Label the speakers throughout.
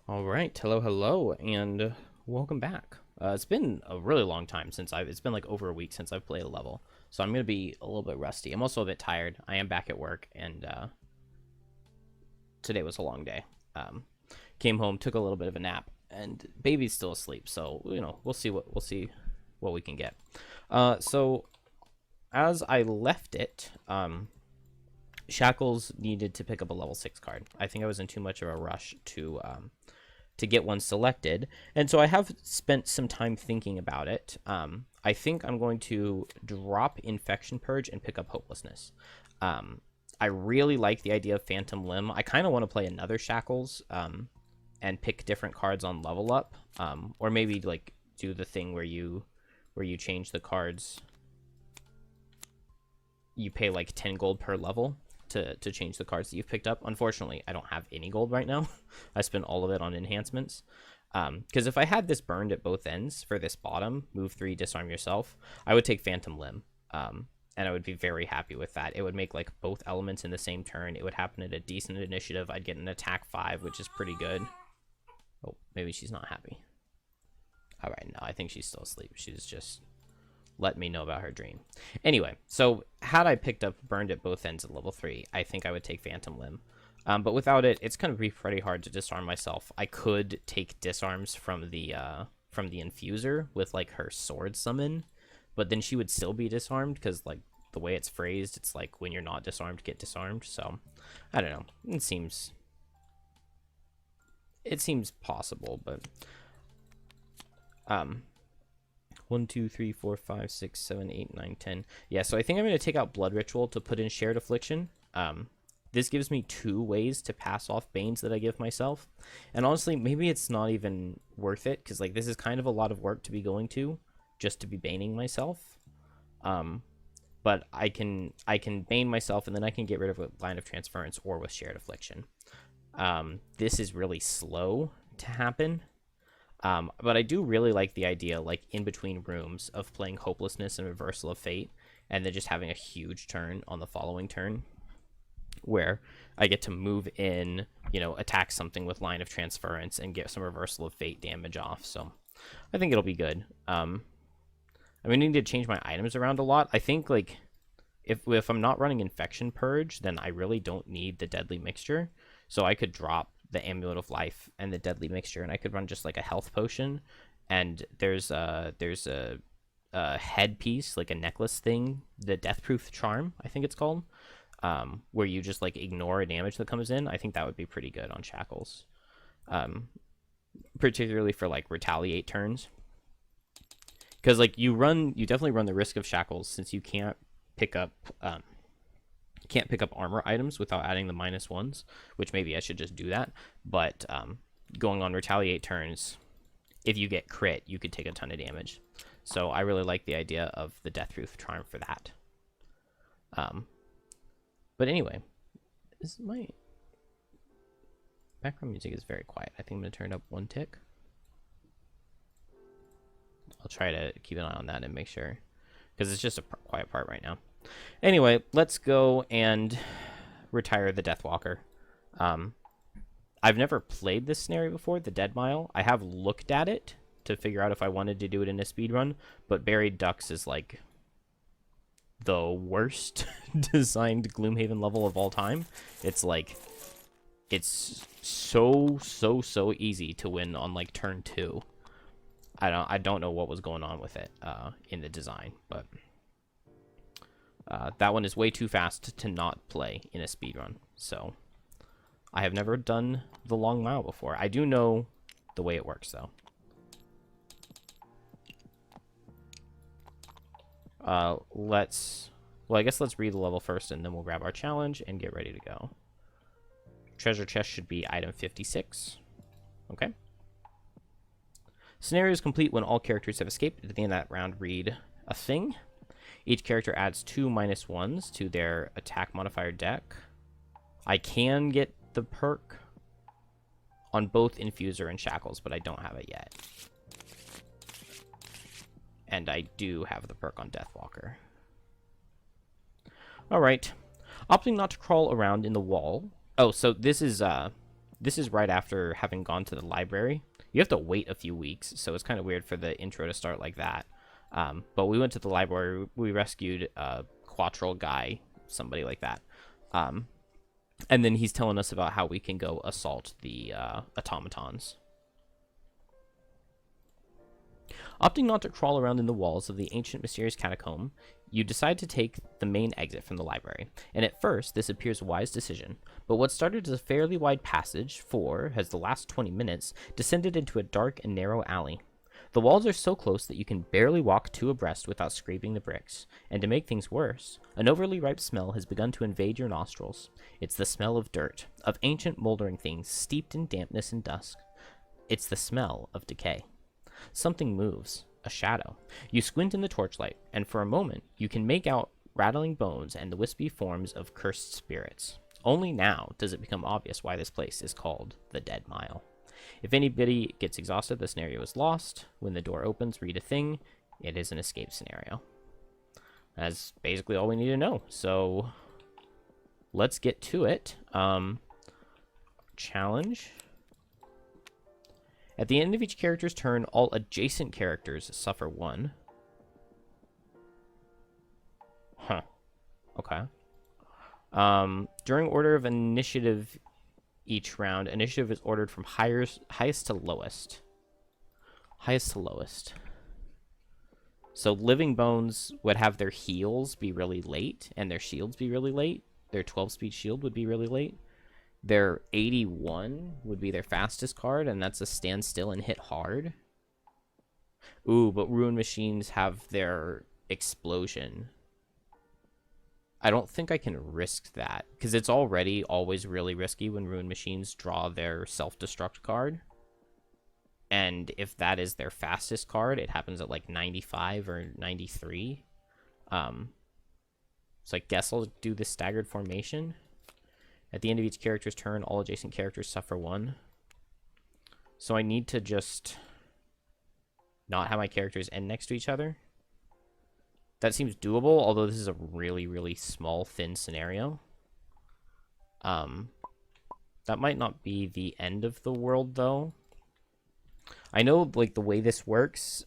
Speaker 1: All right, hello, and welcome back. It's been a really long time it's been like over a week since I've played a level, so I'm gonna be a little bit rusty. I'm also a bit tired. I am back at work, and today was a long day. Um, Came home, took a little bit of a nap, and baby's still asleep. So we'll see what we can get. So as I left it, Shackles needed to pick up a level 6 card. I think I was in too much of a rush to get one selected. And so I have spent some time thinking about it. I think I'm going to drop Infection Purge and pick up Hopelessness. I really like the idea of Phantom Limb. I kind of want to play another Shackles and pick different cards on level up, or maybe like do the thing where you change the cards. You pay like 10 gold per level to change the cards that you've picked up. Unfortunately, I don't have any gold right now. I spent all of it on enhancements. Because if I had this burned at both ends for this bottom, move 3, disarm yourself, I would take Phantom Limb. And I would be very happy with that. It would make like both elements in the same turn. It would happen at a decent initiative. I'd get an attack 5, which is pretty good. Oh, maybe she's not happy. All right, no, I think she's still asleep. She's just let me know about her dream. Anyway, so had I picked up burned at both ends at level 3, I think I would take Phantom Limb. But without it, it's going to be pretty hard to disarm myself. I could take disarms from the infuser with like her sword summon, but then she would still be disarmed because like the way it's phrased, it's like when you're not disarmed, get disarmed. So I don't know. It seems possible, but 1, 2, 3, 4, 5, 6, 7, 8, 9, 10. Yeah, so I think I'm going to take out Blood Ritual to put in Shared Affliction. This gives me 2 ways to pass off Banes that I give myself. And honestly, maybe it's not even worth it, because like this is kind of a lot of work to be going to, just to be baning myself. But I can bane myself, and then I can get rid of a Line of Transference or with Shared Affliction. This is really slow to happen. But I do really like the idea, like, in between rooms of playing Hopelessness and Reversal of Fate, and then just having a huge turn on the following turn, where I get to move in, attack something with Line of Transference and get some Reversal of Fate damage off, so I think it'll be good. I need to change my items around a lot. I think, like, if I'm not running Infection Purge, then I really don't need the Deadly Mixture, so I could drop the Amulet of Life and the Deadly Mixture, and I could run just like a health potion. And there's a headpiece, like a necklace thing, the Deathproof Charm, I think it's called, where you just like ignore a damage that comes in. I think that would be pretty good on Shackles, particularly for like retaliate turns, because like you definitely run the risk of Shackles, since you can't pick up armor items without adding the -1s, which maybe I should just do that. But going on retaliate turns, if you get crit, you could take a ton of damage. So I really like the idea of the Deathproof Charm for that. But anyway, my background music is very quiet. I think I'm going to turn it up 1 tick. I'll try to keep an eye on that and make sure, because it's just a quiet part right now. Anyway, let's go and retire the Deathwalker. I've never played this scenario before, the Dead Mile. I have looked at it to figure out if I wanted to do it in a speedrun, but Buried Ducks is like the worst designed Gloomhaven level of all time. It's like, it's so easy to win on like turn 2. I don't know what was going on with it in the design, but that one is way too fast to not play in a speedrun. So I have never done the Long Mile before. I do know the way it works, though. I guess let's read the level first, and then we'll grab our challenge and get ready to go. Treasure chest should be item 56. Okay. Scenario is complete when all characters have escaped. At the end of that round, read a thing. Each character adds 2 -1s to their attack modifier deck. I can get the perk on both Infuser and Shackles, but I don't have it yet. And I do have the perk on Deathwalker. Alright. Opting not to crawl around in the wall. Oh, so this is This is right after having gone to the library. You have to wait a few weeks, so it's kind of weird for the intro to start like that. But we went to the library. We rescued a Quattrel guy, somebody like that. And then he's telling us about how we can go assault the automatons. Opting not to crawl around in the walls of the ancient mysterious catacomb, you decide to take the main exit from the library, and at first this appears a wise decision, but what started as a fairly wide passage has the last 20 minutes descended into a dark and narrow alley. The walls are so close that you can barely walk two abreast without scraping the bricks, and to make things worse, an overly ripe smell has begun to invade your nostrils. It's the smell of dirt, of ancient moldering things steeped in dampness and dust. It's the smell of decay. Something moves, a shadow. You squint in the torchlight, and for a moment you can make out rattling bones and the wispy forms of cursed spirits. Only now does it become obvious why this place is called the Dead Mile. If anybody gets exhausted, the scenario is lost. When the door opens, read a thing. It is an escape scenario. That's basically all we need to know. So let's get to it. Challenge. At the end of each character's turn, all adjacent characters suffer 1. Huh. Okay. During order of initiative each round, initiative is ordered from highest to lowest. Highest to lowest. So living bones would have their heals be really late, and their shields be really late. Their 12-speed shield would be really late. Their 81 would be their fastest card, and that's a stand still and hit hard. Ooh, but Ruin Machines have their explosion. I don't think I can risk that, because it's already always really risky when Ruin Machines draw their self-destruct card. And if that is their fastest card, it happens at like 95 or 93. So I guess I'll do the staggered formation. At the end of each character's turn, all adjacent characters suffer 1. So I need to just not have my characters end next to each other. That seems doable, although this is a really, really small, thin scenario. That might not be the end of the world, though. I know, like, the way this works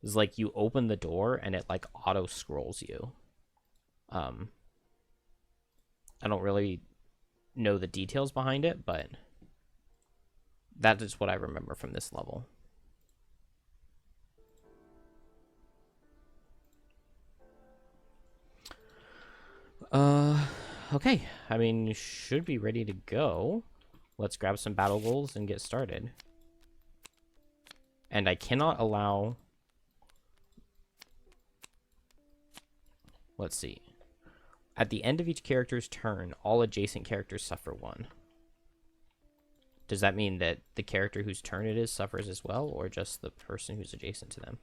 Speaker 1: is, like, you open the door and it, like, auto-scrolls you. I don't really know the details behind it, but that is what I remember from this level. Okay. I mean, you should be ready to go. Let's grab some battle goals and get started. And I cannot allow... Let's see. At the end of each character's turn, all adjacent characters suffer 1. Does that mean that the character whose turn it is suffers as well, or just the person who's adjacent to them?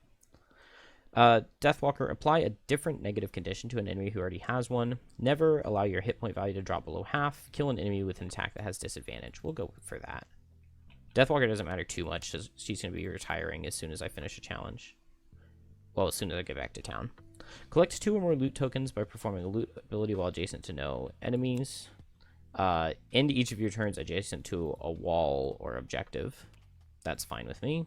Speaker 1: Deathwalker, apply a different negative condition to an enemy who already has one. Never allow your hit point value to drop below half. Kill an enemy with an attack that has disadvantage. We'll go for that. Deathwalker doesn't matter too much, because she's going to be retiring as soon as I finish a challenge. Well, as soon as I get back to town. Collect 2 or more loot tokens by performing a loot ability while adjacent to no enemies. End each of your turns adjacent to a wall or objective. That's fine with me.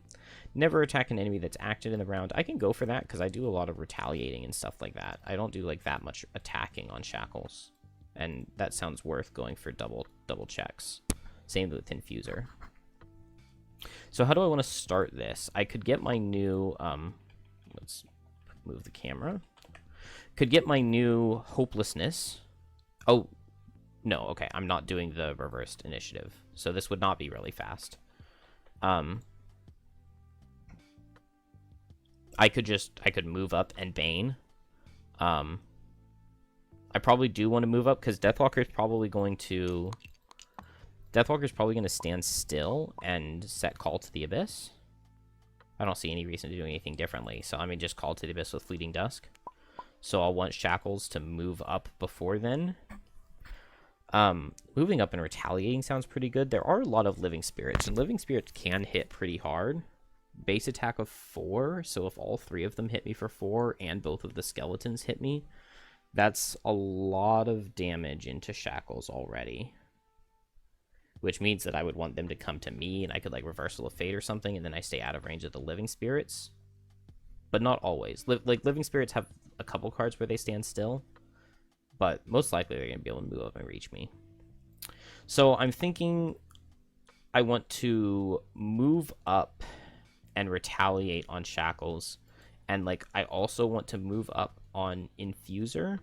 Speaker 1: Never attack an enemy that's active in the round. I can go for that because I do a lot of retaliating and stuff like that. I don't do like that much attacking on shackles. And that sounds worth going for double checks. Same with Infuser. So how do I want to start this? I could get my new... let's move the camera. Could get my new Hopelessness. Oh, no, okay. I'm not doing the reversed initiative. So this would not be really fast. I could move up and Bane. I probably do want to move up because Deathwalker's probably going to stand still and set Call to the Abyss. I don't see any reason to do anything differently, so I mean just Call to the Abyss with Fleeting Dusk. So I'll want Shackles to move up before then. Moving up and retaliating sounds pretty good. There are a lot of Living Spirits, and Living Spirits can hit pretty hard. Base attack of 4, so if all 3 of them hit me for 4 and both of the skeletons hit me, that's a lot of damage into Shackles already. which means that I would want them to come to me, and I could like Reversal of Fate or something, and then I stay out of range of the living spirits. But not always. Like living spirits have a couple cards where they stand still, but most likely they're gonna be able to move up and reach me. So I'm thinking I want to move up and retaliate on Shackles, and like I also want to move up on Infuser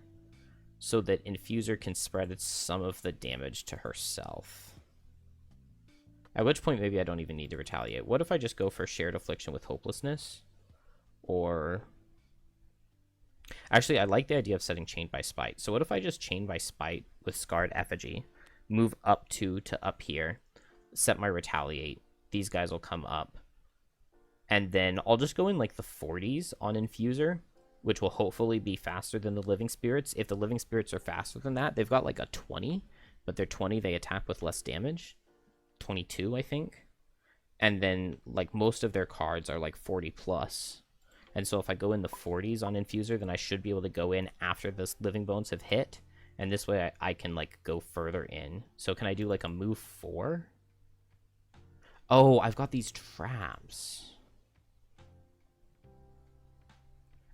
Speaker 1: so that Infuser can spread some of the damage to herself. At which point maybe I don't even need to retaliate. What if I just go for Shared Affliction with Hopelessness? Or actually I like the idea of setting Chained by Spite. So what if I just Chained by Spite with Scarred Effigy, move up 2 to up here, set my retaliate, these guys will come up, and then I'll just go in like the 40s on Infuser, which will hopefully be faster than the Living Spirits. If the Living Spirits are faster than that, they've got like a 20, but they're 20, they attack with less damage. 22, I think. And then like most of their cards are like 40 plus. And so if I go in the 40s on Infuser, then I should be able to go in after the Living Bones have hit. And this way I can like go further in. So can I do like a move 4? Oh, I've got these traps.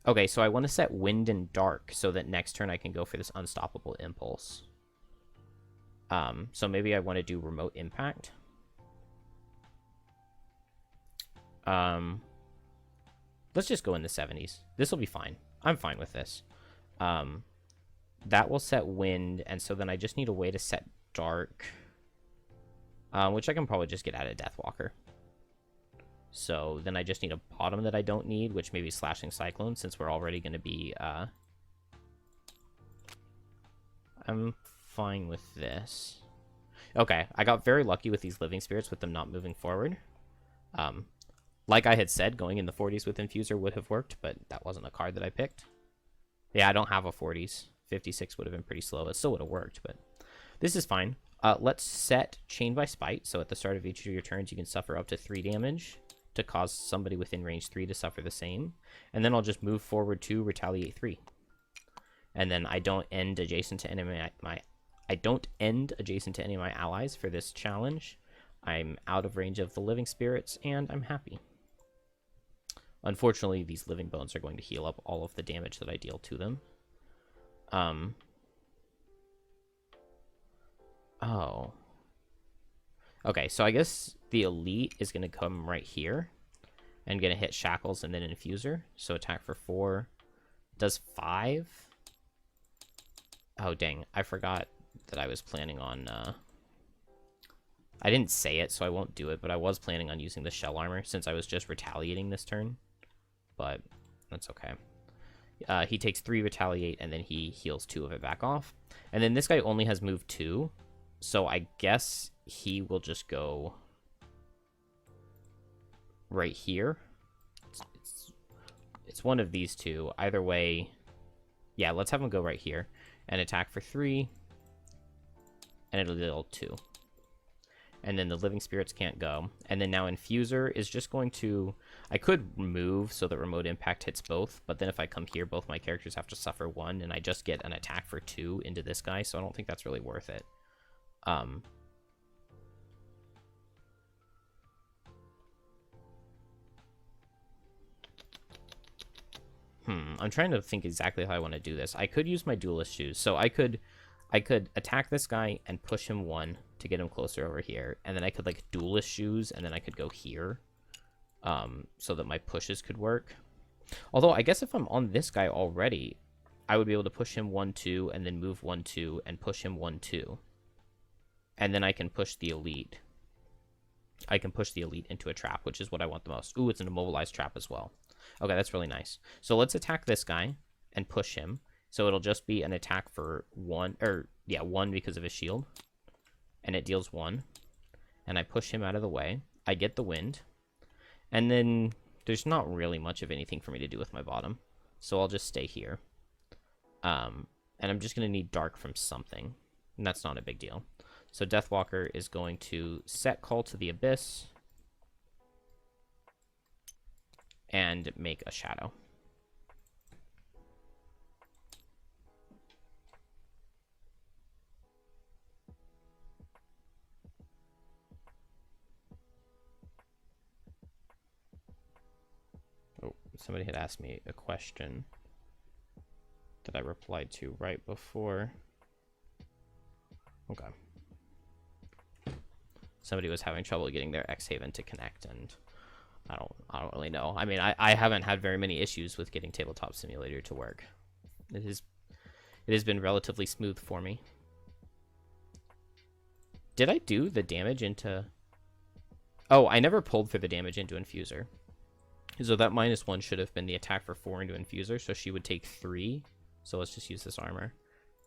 Speaker 1: Okay, so I want to set Wind and Dark so that next turn I can go for this Unstoppable Impulse. So maybe I want to do Remote Impact. Let's just go in the 70s. This will be fine. I'm fine with this. That will set Wind, and so then I just need a way to set Dark, which I can probably just get out of Deathwalker. So then I just need a bottom that I don't need, which may be Slashing Cyclone, since we're already going to be... I'm fine with this. Okay, I got very lucky with these Living Spirits with them not moving forward. Like I had said, going in the 40s with Infuser would have worked, but that wasn't a card that I picked. Yeah, I don't have a 40s. 56 would have been pretty slow. It still would have worked, but this is fine. Let's set Chained by Spite, so at the start of each of your turns you can suffer up to 3 damage to cause somebody within range 3 to suffer the same. And then I'll just move forward to retaliate 3. And then I don't end adjacent to any of my allies for this challenge. I'm out of range of the Living Spirits, and I'm happy. Unfortunately, these Living Bones are going to heal up all of the damage that I deal to them. Oh. Okay, so I guess the Elite is going to come right here and going to hit Shackles and then Infuser. So attack for 4. Does 5. Oh, dang. I forgot that I was planning on... I didn't say it, so I won't do it, but I was planning on using the Shell Armor since I was just retaliating this turn. But that's okay. He takes 3 retaliate, and then he heals 2 of it back off. And then this guy only has move 2, so I guess he will just go right here. It's one of these two. Either way, yeah, let's have him go right here and attack for 3, and it'll deal 2. And then the Living Spirits can't go. And then now Infuser is just going to... I could move so that Remote Impact hits both, but then if I come here, both my characters have to suffer 1, and I just get an attack for 2 into this guy, so I don't think that's really worth it. I'm trying to think exactly how I want to do this. I could use my Duelist Shoes. So I could attack this guy and push him 1 to get him closer over here, and then I could like Duelist Shoes, and then I could go here, so that my pushes could work. Although I guess if I'm on this guy already, I would be able to push him 1-2 and then move 1-2 and push him 1-2, and then I can push the Elite. I can push the Elite into a trap, which is what I want the most. Ooh, it's an immobilized trap as well. Okay, that's really nice. So let's attack this guy and push him. So it'll just be an attack for 1, or yeah, 1 because of his shield. And it deals 1. And I push him out of the way. I get the wind. And then there's not really much of anything for me to do with my bottom. So I'll just stay here. And I'm just going to need dark from something. And that's not a big deal. So Deathwalker is going to set Call to the Abyss. And make a shadow. Somebody had asked me a question that I replied to right before. Okay. Somebody was having trouble getting their Xhaven to connect, and I don't really know. I mean, I haven't had very many issues with getting Tabletop Simulator to work. It has been relatively smooth for me. Did I do the damage into... Oh, I never pulled for the damage into Infuser. So that -1 should have been the attack for 4 into Infuser, so she would take 3. So let's just use this armor.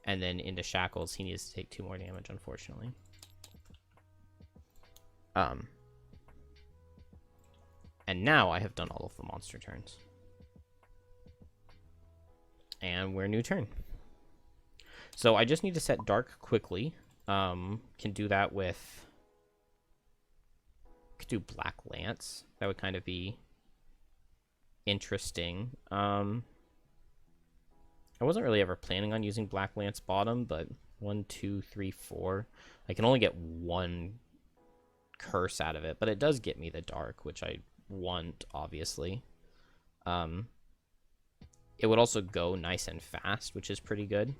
Speaker 1: And then into Shackles, he needs to take 2 more damage, unfortunately. And now I have done all of the monster turns. And we're new turn. So I just need to set Dark quickly. Can do that with... Could do Black Lance. That would kind of be interesting. I wasn't really ever planning on using Black Lance bottom, but 1, 2, 3, 4. I can only get 1 curse out of it, but it does get me the Dark, which I want, obviously. It would also go nice and fast, which is pretty good.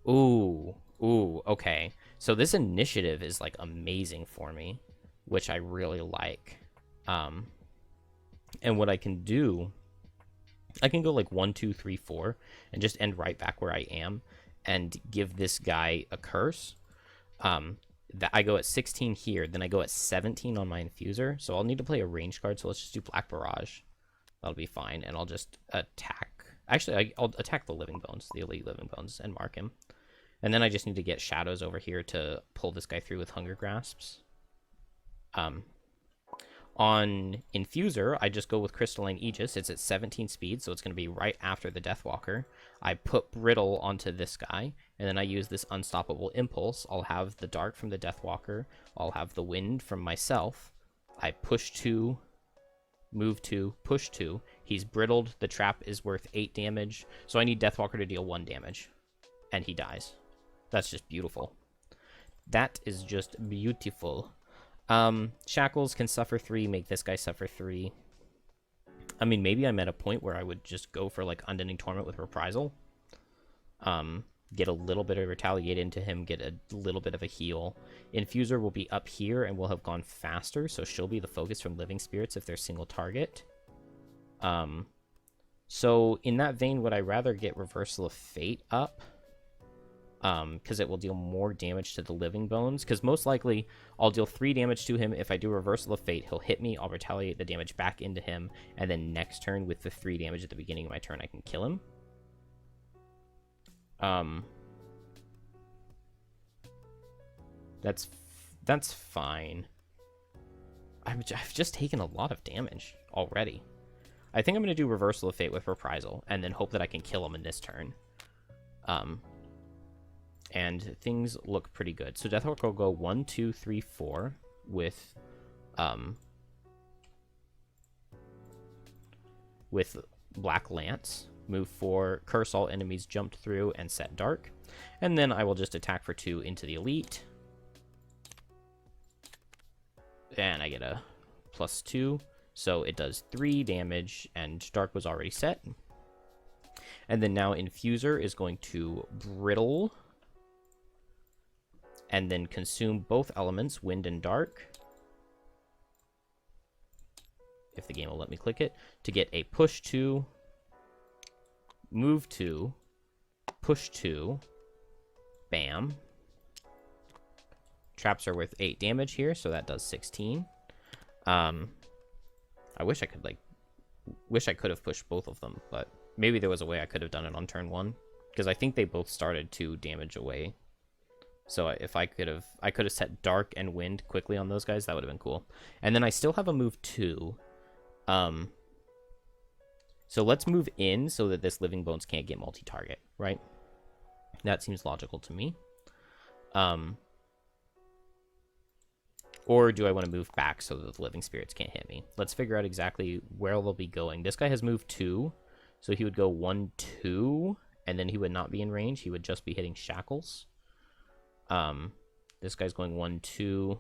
Speaker 1: Ooh, okay. So this initiative is, like, amazing for me, which I really like. And what I can do, I can go, like, 1, 2, 3, 4, and just end right back where I am, and give this guy a curse. That I go at 16 here, then I go at 17 on my Infuser, so I'll need to play a range card, so let's just do Black Barrage. That'll be fine, and I'll just attack. Actually, I'll attack the Living Bones, the Elite Living Bones, and mark him. And then I just need to get Shadows over here to pull this guy through with Hunger Grasps. On Infuser, I just go with Crystalline Aegis. It's at 17 speed, so it's going to be right after the Deathwalker. I put Brittle onto this guy, and then I use this Unstoppable Impulse. I'll have the Dark from the Deathwalker. I'll have the Wind from myself. I push 2, move 2, push 2. He's brittled. The trap is worth 8 damage, so I need Deathwalker to deal 1 damage, and he dies. That's just beautiful. That is just beautiful. Shackles can suffer 3, make this guy suffer 3. I mean, maybe I'm at a point where I would just go for, like, Unending Torment with Reprisal. Get a little bit of Retaliate into him, get a little bit of a heal. Infuser will be up here and will have gone faster, so she'll be the focus from Living Spirits if they're single target. So in that vein, would I rather get Reversal of Fate up? Because it will deal more damage to the Living Bones. Because most likely, I'll deal 3 damage to him. If I do Reversal of Fate, he'll hit me. I'll retaliate the damage back into him. And then next turn, with the 3 damage at the beginning of my turn, I can kill him. That's fine. I've just taken a lot of damage already. I think I'm going to do Reversal of Fate with Reprisal. And then hope that I can kill him in this turn. And things look pretty good. So Deathwalker will go 1, 2, 3, 4 with Black Lance. Move 4, curse all enemies jumped through, and set Dark. And then I will just attack for 2 into the Elite. And I get a +2. So it does 3 damage, and Dark was already set. And then now Infuser is going to Brittle. And then consume both elements, Wind and Dark. If the game will let me click it. To get a push 2, move 2, push 2, bam. Traps are worth 8 damage here, so that does 16. I wish I could have pushed both of them, but maybe there was a way I could have done it on turn 1. Because I think they both started 2 damage away. So if I could have set Dark and Wind quickly on those guys, that would have been cool. And then I still have a move 2. So let's move in so that this Living Bones can't get multi-target, right? That seems logical to me. Or do I want to move back so that the Living Spirits can't hit me? Let's figure out exactly where they'll be going. This guy has moved 2, so he would go 1, 2, and then he would not be in range. He would just be hitting Shackles. This guy's going 1, 2.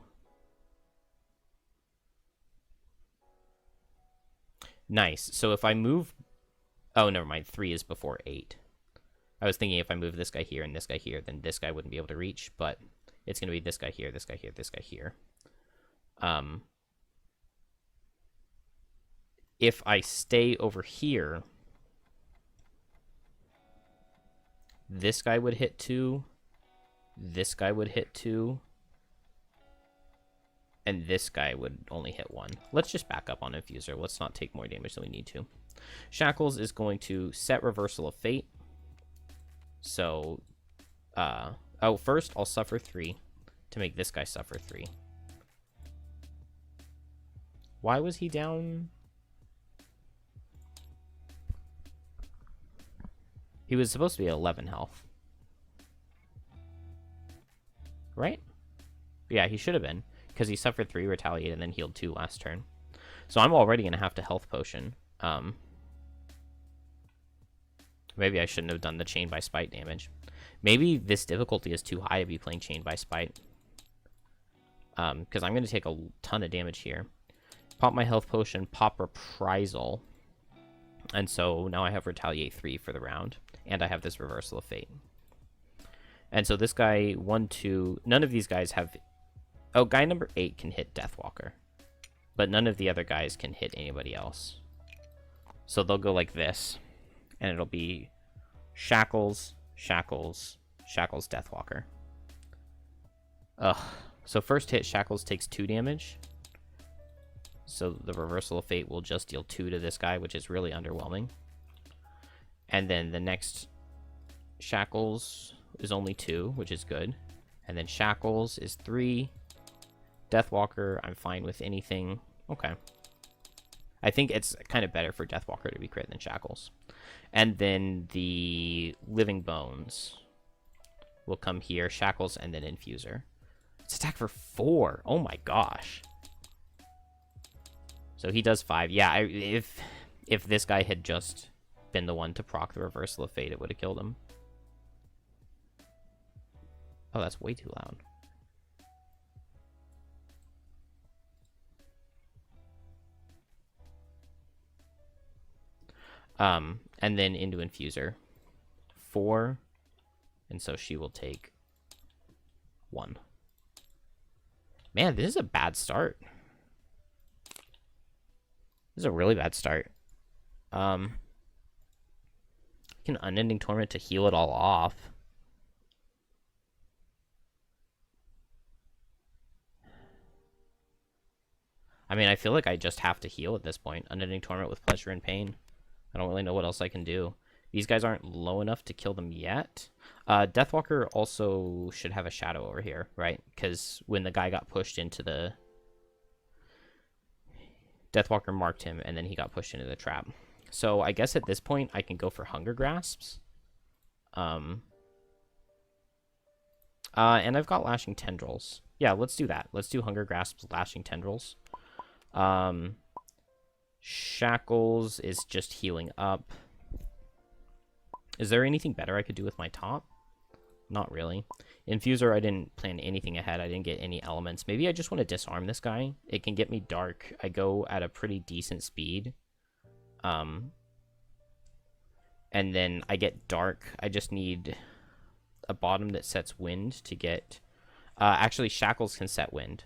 Speaker 1: Nice. So if I move... Oh, never mind. 3 is before 8. I was thinking if I move this guy here and this guy here, then this guy wouldn't be able to reach, but it's going to be this guy here, this guy here, this guy here. If I stay over here, this guy would hit 2, this guy would hit 2, and this guy would only hit 1. Let's just back up on Infuser. Let's not take more damage than we need to. Shackles is going to set Reversal of Fate. So, first I'll suffer 3 to make this guy suffer 3. Why was he down? He was supposed to be at 11 health. Right? Yeah, he should have been. Because he suffered 3, retaliated, and then healed 2 last turn. So I'm already going to have to health potion. Maybe I shouldn't have done the Chain by Spite damage. Maybe this difficulty is too high to be playing Chain by Spite. Because I'm going to take a ton of damage here. Pop my health potion, pop Reprisal. And so now I have Retaliate 3 for the round. And I have this Reversal of Fate. And so this guy, 1, 2... None of these guys have... Oh, guy number 8 can hit Deathwalker. But none of the other guys can hit anybody else. So they'll go like this. And it'll be Shackles, Shackles, Shackles, Deathwalker. Ugh. So first hit, Shackles takes 2 damage. So the Reversal of Fate will just deal 2 to this guy, which is really underwhelming. And then the next Shackles is only 2, which is good. And then Shackles is 3. Deathwalker, I'm fine with anything. Okay. I think it's kind of better for Deathwalker to be crit than Shackles. And then the Living Bones will come here. Shackles and then Infuser. It's attack for 4. Oh my gosh. So he does 5. Yeah, if this guy had just been the one to proc the Reversal of Fate, it would have killed him. Oh, that's way too loud. And then into Infuser. 4. And so she will take 1. Man, this is a bad start. This is a really bad start. Can Unending Torment to heal it all off. I mean, I feel like I just have to heal at this point. Unending Torment with Pleasure and Pain. I don't really know what else I can do. These guys aren't low enough to kill them yet. Deathwalker also should have a shadow over here, right? Because when the guy got pushed into the... Deathwalker marked him, and then he got pushed into the trap. So I guess at this point, I can go for Hunger Grasps. And I've got Lashing Tendrils. Yeah, let's do that. Let's do Hunger Grasps, Lashing Tendrils. Shackles is just healing up. Is there anything better I could do with my top? Not really. Infuser, I didn't plan anything ahead. I didn't get any elements. Maybe I just want to disarm this guy. It can get me dark. I go at a pretty decent speed. And then I get dark. I just need a bottom that sets wind to get... actually, Shackles can set wind.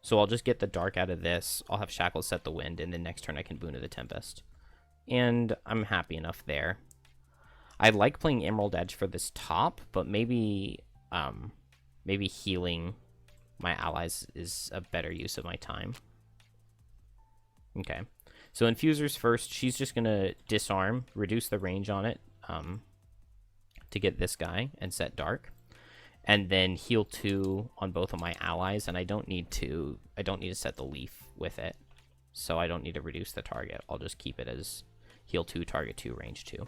Speaker 1: So I'll just get the dark out of this. I'll have Shackles set the wind, and then next turn I can Boon of the Tempest. And I'm happy enough there. I like playing Emerald Edge for this top, but maybe healing my allies is a better use of my time. Okay. So Infuser's first. She's just going to disarm, reduce the range on it to get this guy and set dark. And then heal 2 on both of my allies, and I don't need to set the leaf with it. So I don't need to reduce the target. I'll just keep it as heal 2, target 2, range 2.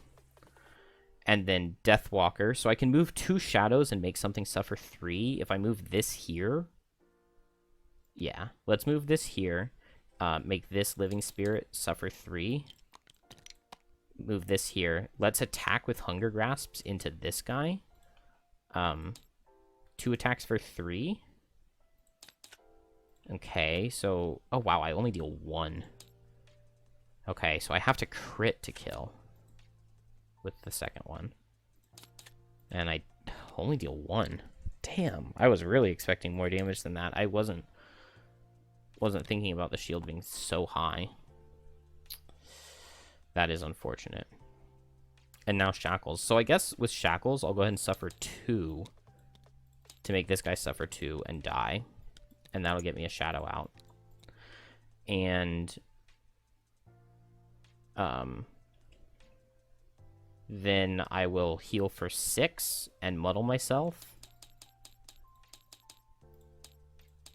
Speaker 1: And then Deathwalker. So I can move 2 shadows and make something suffer 3. If I move this here... Yeah, let's move this here. Make this Living Spirit suffer 3. Move this here. Let's attack with Hunger Grasps into this guy. 2 attacks for 3. Okay, so... Oh, wow, I only deal 1. Okay, so I have to crit to kill with the second one. And I only deal 1. Damn, I was really expecting more damage than that. I wasn't thinking about the shield being so high. That is unfortunate. And now Shackles. So I guess with Shackles, I'll go ahead and suffer 2 to make this guy suffer 2 and die. And that'll get me a Shadow out. And then I will heal for 6 and muddle myself.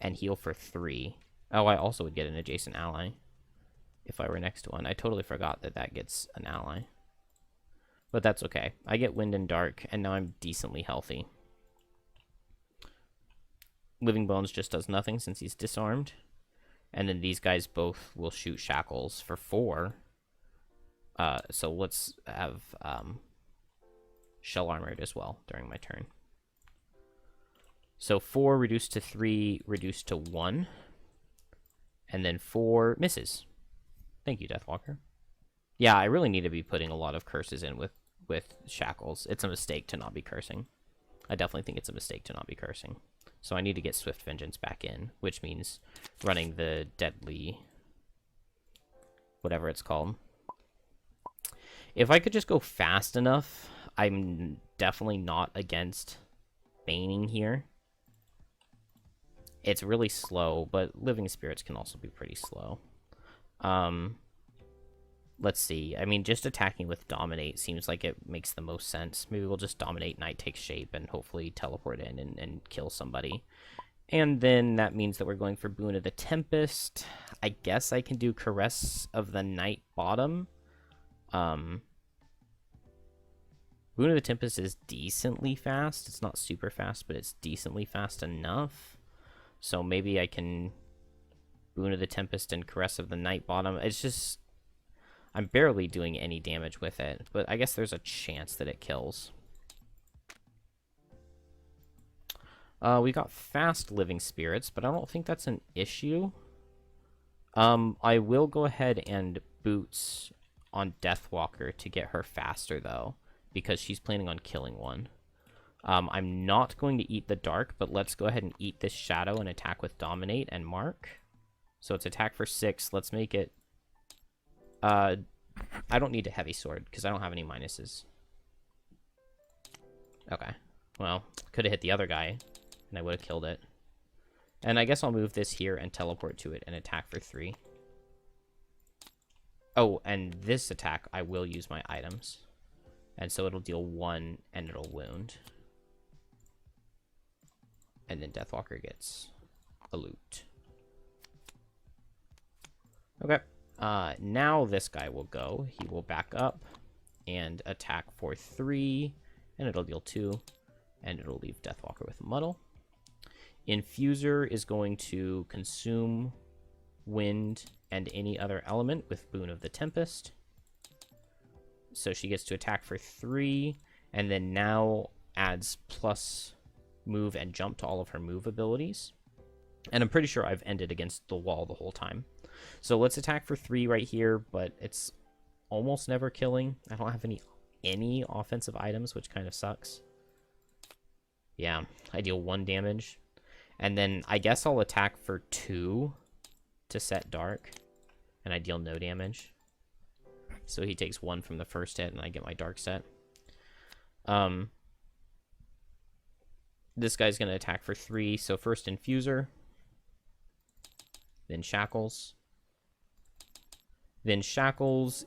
Speaker 1: And heal for 3. Oh, I also would get an adjacent ally if I were next to one. I totally forgot that that gets an ally. But that's okay. I get Wind and Dark, and now I'm decently healthy. Living Bones just does nothing since he's disarmed. And then these guys both will shoot Shackles for 4. So let's have Shell Armored as well during my turn. So 4 reduced to 3, reduced to 1. And then 4 misses. Thank you, Deathwalker. Yeah, I really need to be putting a lot of curses in with Shackles. It's a mistake to not be cursing. I definitely think it's a mistake to not be cursing. So I need to get Swift Vengeance back in, which means running the Deadly... whatever it's called. If I could just go fast enough, I'm definitely not against Baning here. It's really slow, but Living Spirits can also be pretty slow. Let's see. I mean, just attacking with Dominate seems like it makes the most sense. Maybe we'll just Dominate Night Takes Shape and hopefully teleport in and kill somebody. And then that means that we're going for Boon of the Tempest. I guess I can do Caress of the Night Bottom. Boon of the Tempest is decently fast. It's not super fast, but it's decently fast enough. So maybe I can Boon of the Tempest and Caress of the Night Bottom. It's just... I'm barely doing any damage with it, but I guess there's a chance that it kills. We got fast Living Spirits, but I don't think that's an issue. I will go ahead and Boots on Deathwalker to get her faster, though, because she's planning on killing one. I'm not going to eat the Dark, but let's go ahead and eat this Shadow and attack with Dominate and Mark. So it's attack for 6. Let's make it... I don't need a Heavy Sword, because I don't have any minuses. Okay. Well, could have hit the other guy, and I would have killed it. And I guess I'll move this here and teleport to it and attack for 3. Oh, and this attack, I will use my items. And so it'll deal 1, and it'll wound. And then Deathwalker gets a loot. Okay. Now this guy will go. He will back up and attack for 3, and it'll deal 2, and it'll leave Deathwalker with a muddle. Infuser is going to consume wind and any other element with Boon of the Tempest. So she gets to attack for 3, and then now adds plus move and jump to all of her move abilities. And I'm pretty sure I've ended against the wall the whole time. So let's attack for 3 right here, but it's almost never killing. I don't have any offensive items, which kind of sucks. Yeah, I deal 1 damage. And then I guess I'll attack for 2 to set Dark, and I deal no damage. So he takes 1 from the first hit, and I get my Dark set. This guy's going to attack for 3, so first Infuser, then Shackles. Then Shackles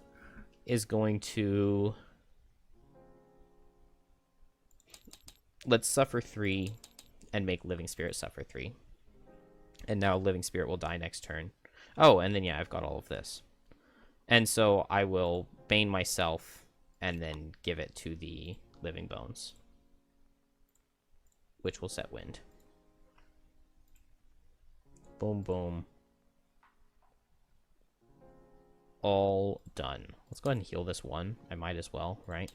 Speaker 1: is going to... Let's suffer 3 and make Living Spirit suffer 3. And now Living Spirit will die next turn. Oh, and then yeah, I've got all of this. And so I will Bane myself and then give it to the Living Bones, which will set wind. Boom, boom. All done. Let's go ahead and heal this one. I might as well, right?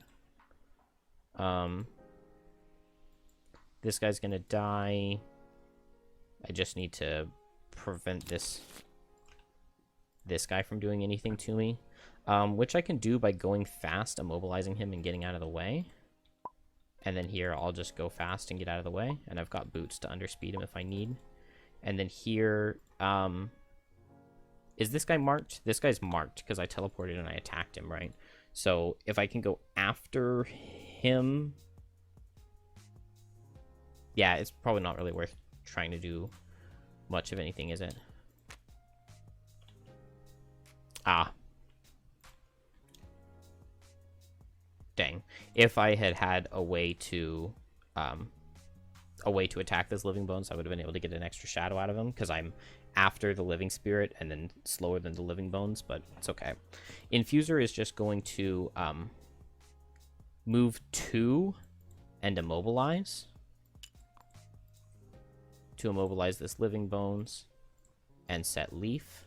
Speaker 1: This guy's gonna die. I just need to prevent this guy from doing anything to me, which I can do by going fast, immobilizing him, and getting out of the way. And then here, I'll just go fast and get out of the way, and I've got boots to underspeed him if I need. And then here, is this guy marked? This guy's marked because I teleported and I attacked him, right? So if I can go after him, yeah, it's probably not really worth trying to do much of anything, is it? Ah. Dang. If I had had a way to attack this living bones, I would have been able to get an extra shadow out of him, because I'm after the living spirit and then slower than the living bones, but it's okay. Infuser is just going to move 2 and immobilize. To immobilize this living bones and set leaf.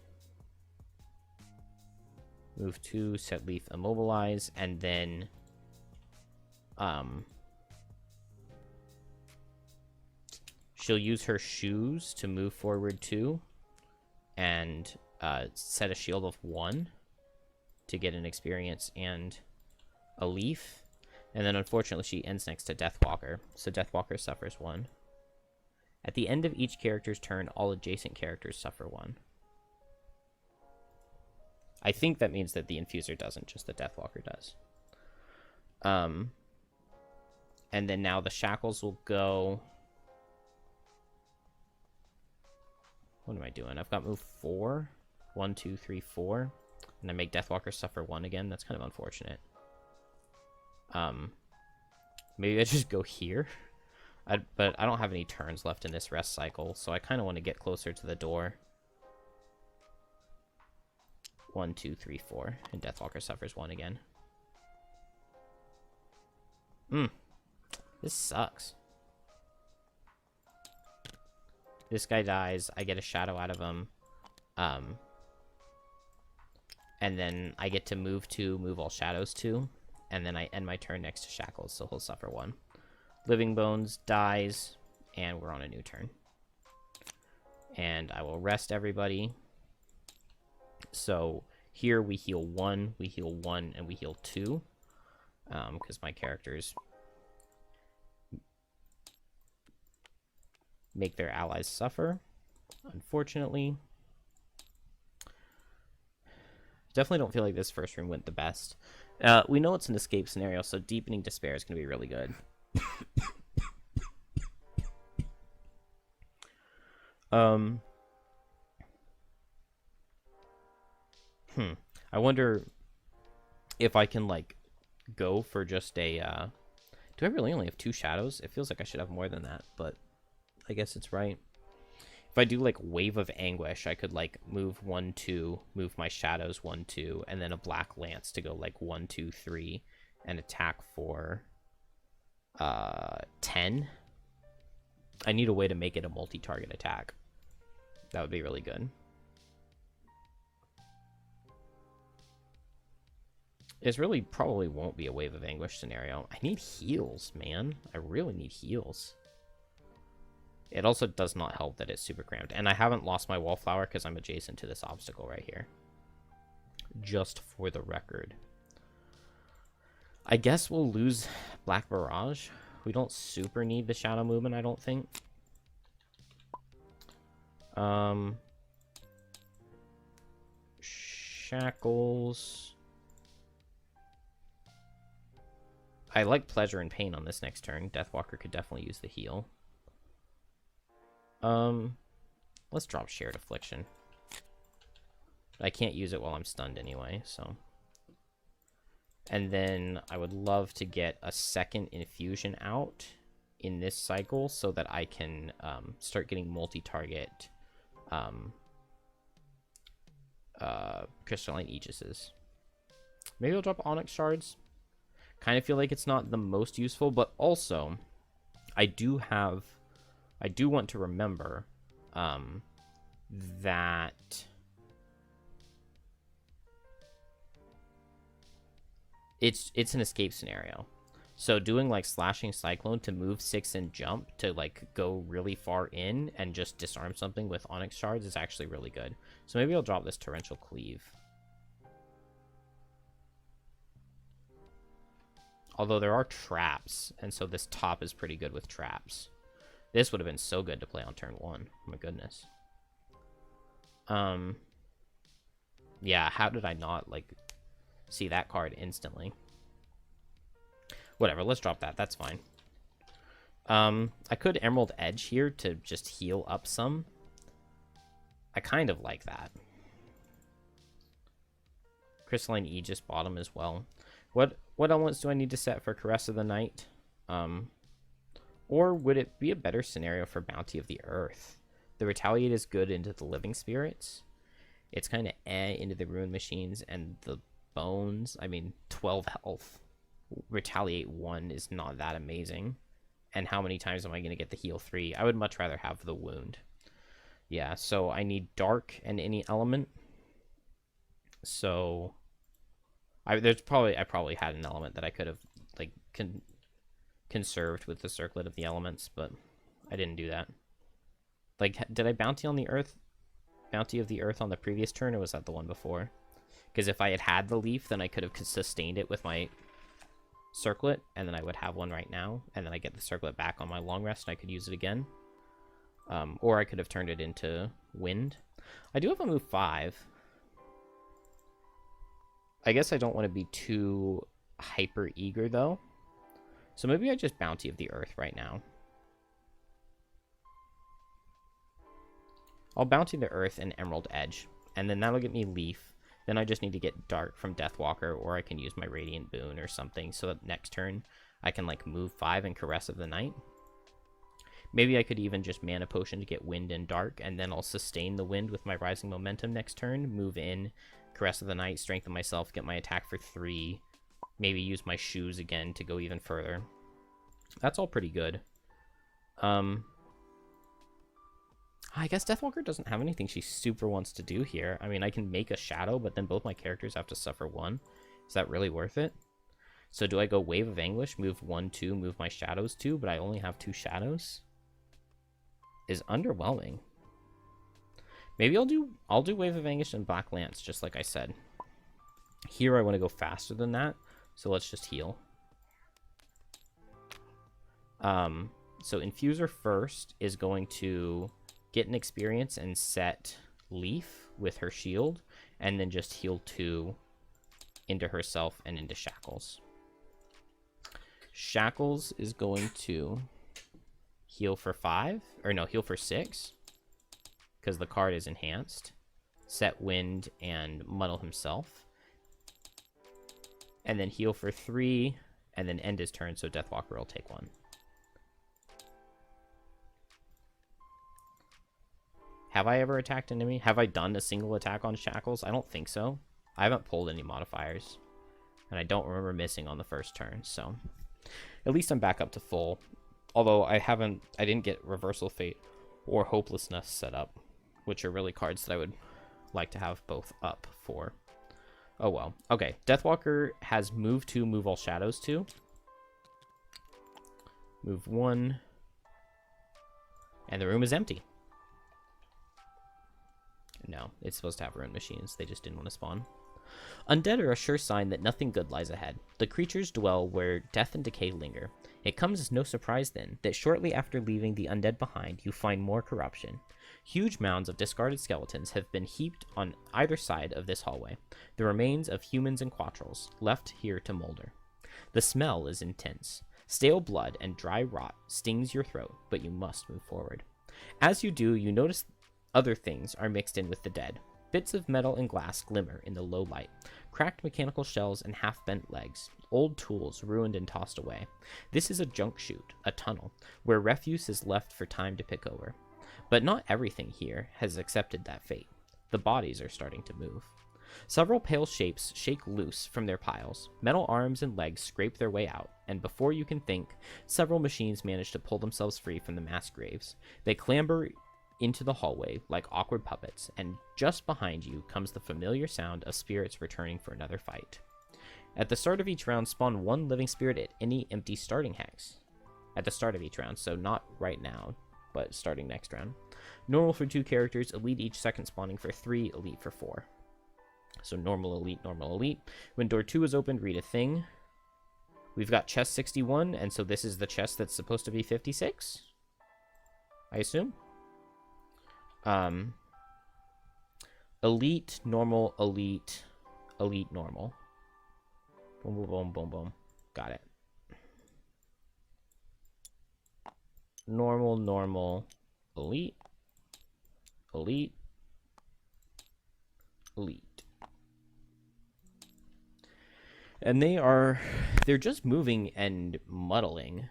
Speaker 1: Move 2, set leaf, immobilize, and then she'll use her shoes to move forward 2 and set a shield of 1 to get an experience and a leaf. And then unfortunately she ends next to Deathwalker, so Deathwalker suffers 1. At the end of each character's turn, all adjacent characters suffer 1. I think that means that the Infuser doesn't, just the Deathwalker does. And then now the Shackles will go... What am I doing? I've got move 4. 1, 2, 3, 4. And I make Deathwalker suffer 1 again. That's kind of unfortunate. Maybe I just go here. But I don't have any turns left in this rest cycle, so I kind of want to get closer to the door. 1, 2, 3, 4. And Deathwalker suffers 1 again. This sucks. This guy dies. I get a shadow out of him. And then I get to move 2, move all shadows 2. And then I end my turn next to Shackles, so he'll suffer 1. Living Bones dies, and we're on a new turn. And I will rest everybody. So here we heal 1, we heal 1, and we heal 2. Because my characters make their allies suffer, unfortunately. Definitely don't feel like this first room went the best. We know it's an escape scenario, so Deepening Despair is going to be really good. I wonder if I can, like, go for just a, do I really only have 2 shadows? It feels like I should have more than that, but I guess it's right. If I do, like, Wave of Anguish, I could, like, move 1, 2, move my shadows 1, 2, and then a Black Lance to go, like, 1, 2, 3, and attack for 10. I need a way to make it a multi-target attack. That would be really good. This really probably won't be a Wave of Anguish scenario. I need heals, man. I really need heals. It also does not help that it's super cramped. And I haven't lost my Wallflower because I'm adjacent to this obstacle right here. Just for the record. I guess we'll lose Black Barrage. We don't super need the Shadow Movement, I don't think. Shackles. I like Pleasure and Pain on this next turn. Deathwalker could definitely use the heal. Let's drop Shared Affliction. I can't use it while I'm stunned anyway, so. And then I would love to get a second infusion out in this cycle so that I can start getting multi-target Crystalline Aegises. Maybe I'll drop Onyx Shards. Kind of feel like it's not the most useful, but also I do want to remember that it's an escape scenario. So doing like slashing cyclone to move 6 and jump to like go really far in and just disarm something with onyx shards is actually really good. So maybe I'll drop this torrential cleave. Although there are traps, and so this top is pretty good with traps. This would have been so good to play on turn 1. Oh my goodness. Yeah, how did I not like see that card instantly? Whatever, let's drop that. That's fine. I could Emerald Edge here to just heal up some. I kind of like that. Crystalline Aegis bottom as well. What elements do I need to set for Caress of the Night? Or would it be a better scenario for Bounty of the Earth? The Retaliate is good into the Living Spirits. It's kind of into the Ruin Machines and the Bones. I mean, 12 health. Retaliate 1 is not that amazing. And how many times am I going to get the heal 3? I would much rather have the wound. Yeah, so I need Dark and any element. So I probably had an element that I could have like conserved with the Circlet of the Elements, but I didn't do that. Like, did I Bounty of the Earth on the previous turn, or was that the one before? Because if I had the leaf, then I could have sustained it with my Circlet, and then I would have one right now, and then I get the Circlet back on my long rest, and I could use it again. Or I could have turned it into Wind. I do have a move 5. I guess I don't want to be too hyper eager, though. So maybe I just Bounty of the Earth right now. I'll Bounty the Earth and Emerald Edge, and then that'll get me Leaf. Then I just need to get Dark from Deathwalker, or I can use my Radiant Boon or something, so that next turn I can like move 5 and Caress of the Night. Maybe I could even just Mana Potion to get Wind and Dark, and then I'll sustain the Wind with my Rising Momentum next turn, move in, Caress of the Night, strengthen myself, get my attack for 3, maybe use my shoes again to go even further. That's all pretty good. I guess Deathwalker doesn't have anything she super wants to do here. I mean, I can make a shadow, but then both my characters have to suffer 1. Is that really worth it? So do I go Wave of Anguish, move 1, 2, move my shadows 2, but I only have 2 shadows? Is underwhelming. Maybe I'll do Wave of Anguish and Black Lance, just like I said. Here I want to go faster than that, so let's just heal. So Infuser first is going to get an experience and set Leaf with her shield, and then just heal 2 into herself and into Shackles. Shackles is going to heal for 5, or no, heal for 6, because the card is enhanced. Set Wind and Muddle himself. And then heal for 3, and then end his turn, so Deathwalker will take 1. Have I ever attacked an enemy? Have I done a single attack on Shackles? I don't think so. I haven't pulled any modifiers. And I don't remember missing on the first turn, so at least I'm back up to full. Although I didn't get Reversal Fate or Hopelessness set up, which are really cards that I would like to have both up for. Oh well. Okay, Deathwalker has move 2, move all shadows 2. Move 1. And the room is empty. No, it's supposed to have Ruin Machines. They just didn't want to spawn. Undead are a sure sign that nothing good lies ahead. The creatures dwell where death and decay linger. It comes as no surprise, then, that shortly after leaving the undead behind, you find more corruption. Huge mounds of discarded skeletons have been heaped on either side of this hallway, the remains of humans and quattrals, left here to molder. The smell is intense. Stale blood and dry rot stings your throat, but you must move forward. As you do, you notice other things are mixed in with the dead. Bits of metal and glass glimmer in the low light. Cracked mechanical shells and half-bent legs. Old tools ruined and tossed away. This is a junk chute, a tunnel, where refuse is left for time to pick over. But not everything here has accepted that fate. The bodies are starting to move. Several pale shapes shake loose from their piles. Metal arms and legs scrape their way out, and before you can think, several machines manage to pull themselves free from the mass graves. They clamber into the hallway like awkward puppets, and just behind you comes the familiar sound of spirits returning for another fight. At the start of each round, spawn 1 living spirit at any empty starting hex. At the start of each round, so not right now, but starting next round. Normal for 2 characters, elite each second spawning for 3, elite for 4. So normal, elite, normal, elite. When door 2 is opened, read a thing. We've got chest 61, and so this is the chest that's supposed to be 56, I assume. Elite, normal, elite, elite, normal. Boom, boom, boom, boom, boom. Got it. Normal, normal, elite, elite, elite. And they're just moving and muddling.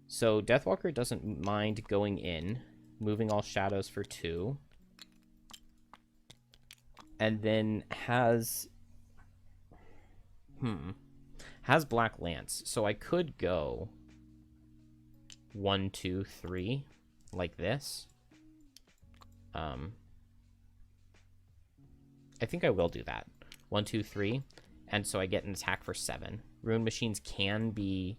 Speaker 1: So Deathwalker doesn't mind going in, moving all shadows for 2. And then has Black Lance. So I could go 1, 2, 3 like this. I think I will do that. 1, 2, 3. And so I get an attack for 7. Rune machines can be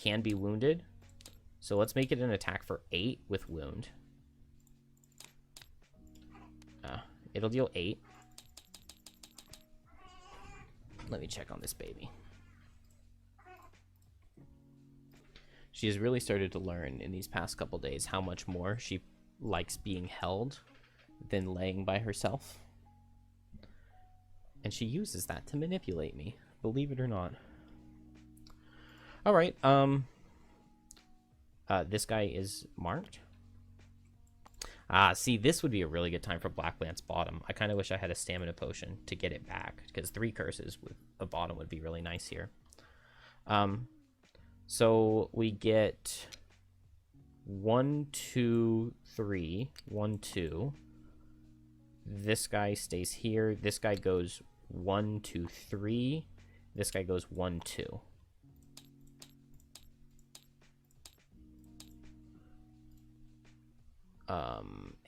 Speaker 1: wounded. So let's make it an attack for 8 with wound. It'll deal 8. Let me check on this baby. She has really started to learn in these past couple days how much more she likes being held than laying by herself. And she uses that to manipulate me, believe it or not. All right, this guy is marked. See, this would be a really good time for Black Lance bottom. I kind of wish I had a stamina potion to get it back, because 3 curses with a bottom would be really nice here. So we get 1, 2, 3, 1, 2. This guy stays here. This guy goes 1, 2, 3. This guy goes 1, 2.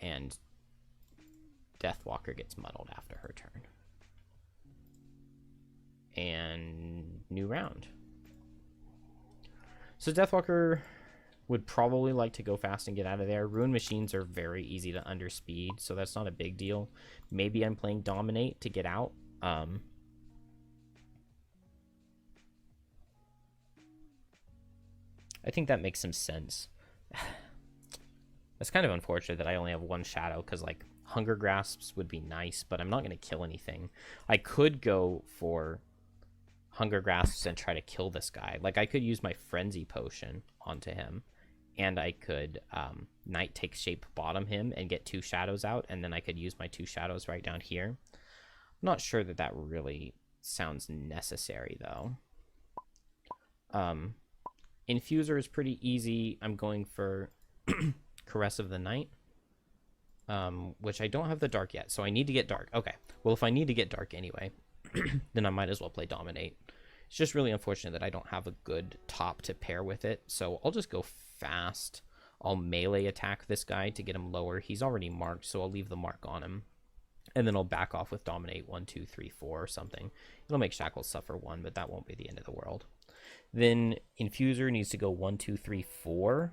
Speaker 1: And Deathwalker gets muddled after her turn. And new round. So Deathwalker would probably like to go fast and get out of there. Rune machines are very easy to underspeed, so that's not a big deal. Maybe I'm playing Dominate to get out. I think that makes some sense. It's kind of unfortunate that I only have 1 shadow, because, like, Hunger Grasps would be nice, but I'm not going to kill anything. I could go for Hunger Grasps and try to kill this guy. Like, I could use my Frenzy Potion onto him, and I could Night Take Shape bottom him and get 2 shadows out, and then I could use my 2 shadows right down here. I'm not sure that that really sounds necessary, though. Infuser is pretty easy. I'm going for Caress of the Night, which I don't have the dark yet, so I need to get dark. Okay, well, if I need to get dark anyway, then I might as well play Dominate. It's just really unfortunate that I don't have a good top to pair with it, so I'll just go fast. I'll melee attack this guy to get him lower. He's already marked, so I'll leave the mark on him. And then I'll back off with Dominate 1, 2, 3, 4 or something. It'll make Shackles suffer 1, but that won't be the end of the world. Then Infuser needs to go 1, 2, 3, 4.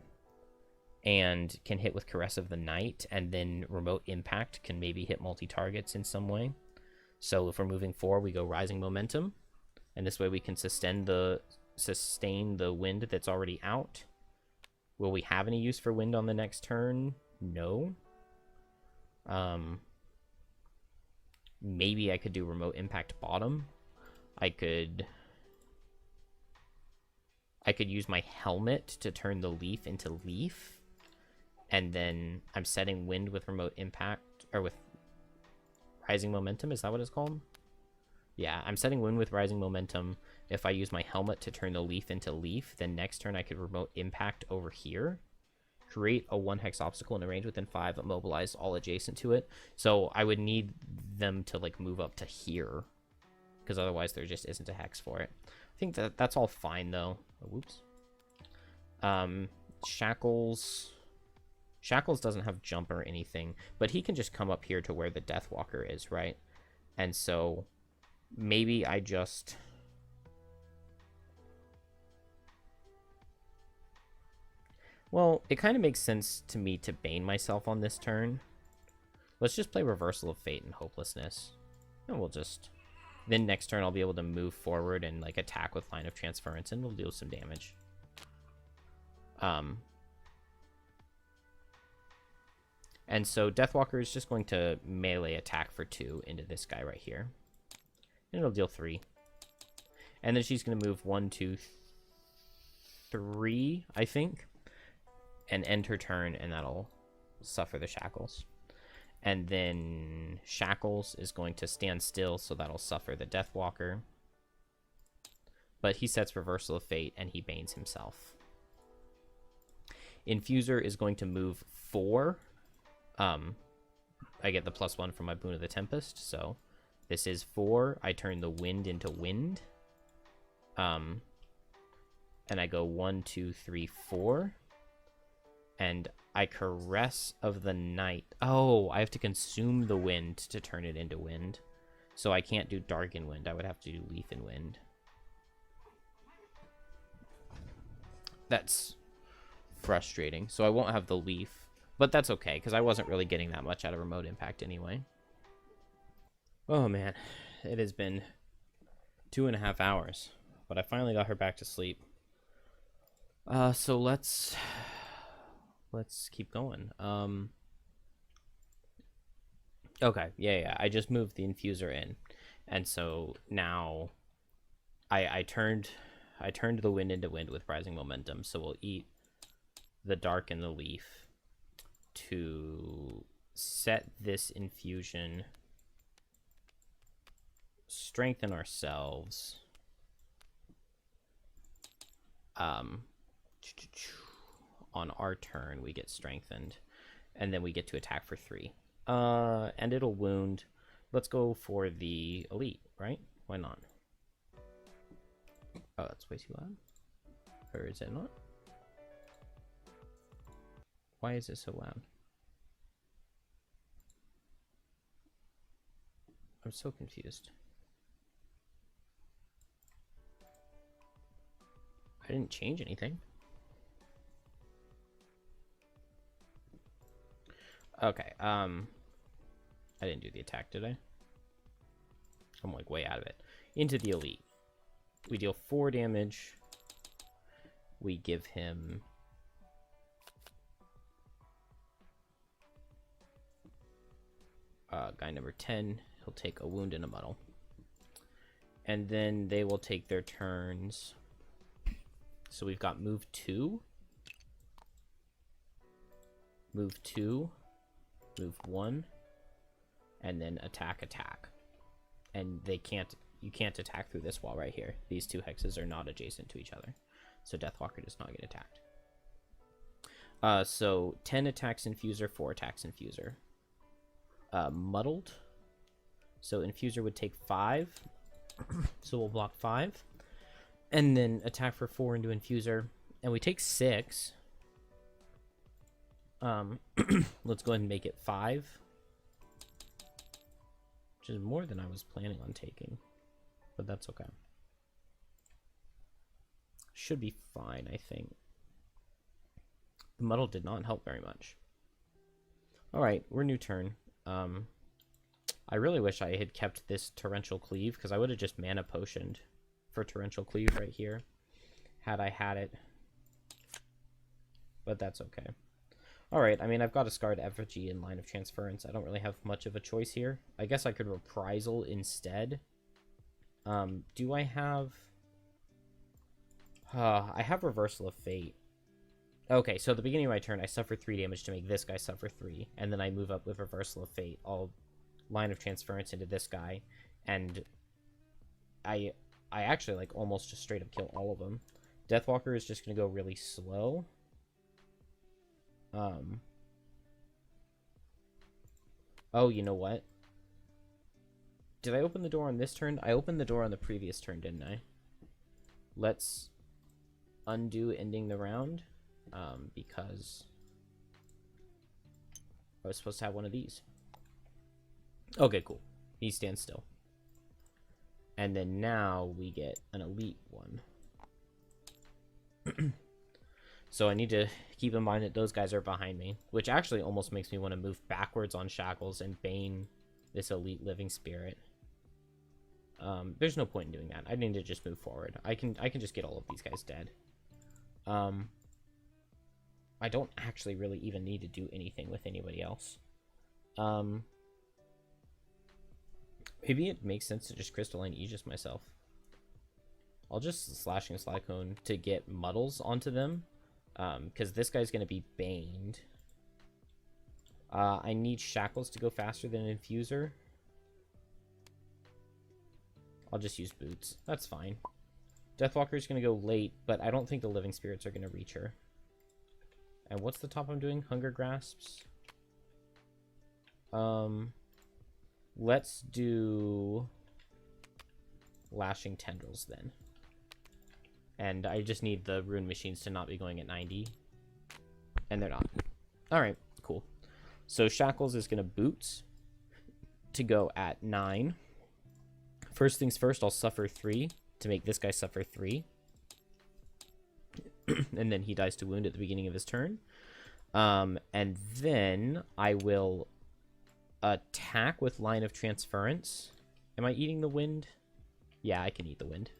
Speaker 1: And can hit with Caress of the Night, and then Remote Impact can maybe hit multi-targets in some way. So if we're moving 4, we go Rising Momentum, and this way we can sustain the wind that's already out. Will we have any use for wind on the next turn? No. Maybe I could do Remote Impact bottom. I could use my helmet to turn the leaf into leaf. And then I'm setting wind with Remote Impact, or with Rising Momentum. Is that what it's called? Yeah, I'm setting wind with Rising Momentum. If I use my helmet to turn the leaf into leaf, then next turn I could Remote Impact over here. Create a 1-hex obstacle in a range within 5, immobilize all adjacent to it. So I would need them to, like, move up to here, because otherwise there just isn't a hex for it. I think that's all fine, though. Oh, whoops. Shackles doesn't have jump or anything, but he can just come up here to where the Deathwalker is, right? And so maybe I just... Well, it kind of makes sense to me to Bane myself on this turn. Let's just play Reversal of Fate and Hopelessness. And we'll just... Then next turn I'll be able to move forward and like attack with Line of Transference, and we'll deal some damage. And so Deathwalker is just going to melee attack for 2 into this guy right here. And it'll deal 3. And then she's going to move 1, 2, 3, I think. And end her turn, and that'll suffer the shackles. And then Shackles is going to stand still, so that'll suffer the Deathwalker. But he sets Reversal of Fate, and he banes himself. Infuser is going to move 4. I get the +1 from my Boon of the Tempest, so this is 4. I turn the wind into wind. And I go 1, 2, 3, 4. And I Caress of the Night. Oh, I have to consume the wind to turn it into wind. So I can't do Darken Wind. I would have to do Leaf and Wind. That's frustrating. So I won't have the Leaf. But that's okay, because I wasn't really getting that much out of Remote Impact anyway. Oh, man. It has been 2.5 hours. But I finally got her back to sleep. So let's keep going. Okay, yeah. I just moved the Infuser in. And so now I turned the wind into wind with Rising Momentum. So we'll eat the Dark and the Leaf to set this infusion, strengthen ourselves. On our turn, we get strengthened, and then we get to attack for 3. And it'll wound. Let's go for the elite, right? Why not? Oh, that's way too loud. Or is it not? Why is it so loud? I'm so confused. I didn't change anything. Okay, I didn't do the attack, did I? I'm like way out of it. Into the elite. We deal 4 damage. We give him... guy number 10, he'll take a wound and a muddle. And then they will take their turns. So we've got move 2. Move 2. Move 1. And then attack. And you can't attack through this wall right here. These 2 hexes are not adjacent to each other. So Deathwalker does not get attacked. So 10 attacks Infuser, 4 attacks Infuser. Muddled. So Infuser would take 5. So we'll block 5. And then attack for 4 into Infuser. And we take 6. Let's go ahead and make it 5. Which is more than I was planning on taking. But that's okay. Should be fine, I think. The muddle did not help very much. Alright, we're new turn. I really wish I had kept this Torrential Cleave, because I would have just mana potioned for Torrential Cleave right here, had I had it. But that's okay. Alright, I mean, I've got a Scarred Effigy in Line of Transference. I don't really have much of a choice here. I guess I could Reprisal instead. Do I have... I have Reversal of Fate. Okay, so at the beginning of my turn, I suffer 3 damage to make this guy suffer 3, and then I move up with Reversal of Fate. I'll Line of Transference into this guy, and I actually, like, almost just straight up kill all of them. Deathwalker is just going to go really slow. Oh, you know what? Did I open the door on this turn? I opened the door on the previous turn, didn't I? Let's undo ending the round. Because I was supposed to have one of these. Okay, cool. He stands still. And then now we get an elite one. So I need to keep in mind that those guys are behind me, which actually almost makes me want to move backwards on Shackles and Bane this elite living spirit. There's no point in doing that. I need to just move forward. I can just get all of these guys dead. I don't actually really even need to do anything with anybody else. Maybe it makes sense to just Crystalline Aegis myself. I'll just Slashing Cyclone to get Muddles onto them. Because this guy's going to be Baned. I need Shackles to go faster than Infuser. I'll just use Boots. That's fine. Deathwalker's going to go late, but I don't think the Living Spirits are going to reach her. And what's the top I'm doing? Hunger Grasps. Let's do Lashing Tendrils then. And I just need the Rune Machines to not be going at 90. And they're not. Alright, cool. So Shackles is going to Boots to go at 9. First things first, I'll suffer 3 to make this guy suffer 3. And then he dies to wound at the beginning of his turn. And then I will attack with Line of Transference. Am I eating the wind? Yeah, I can eat the wind.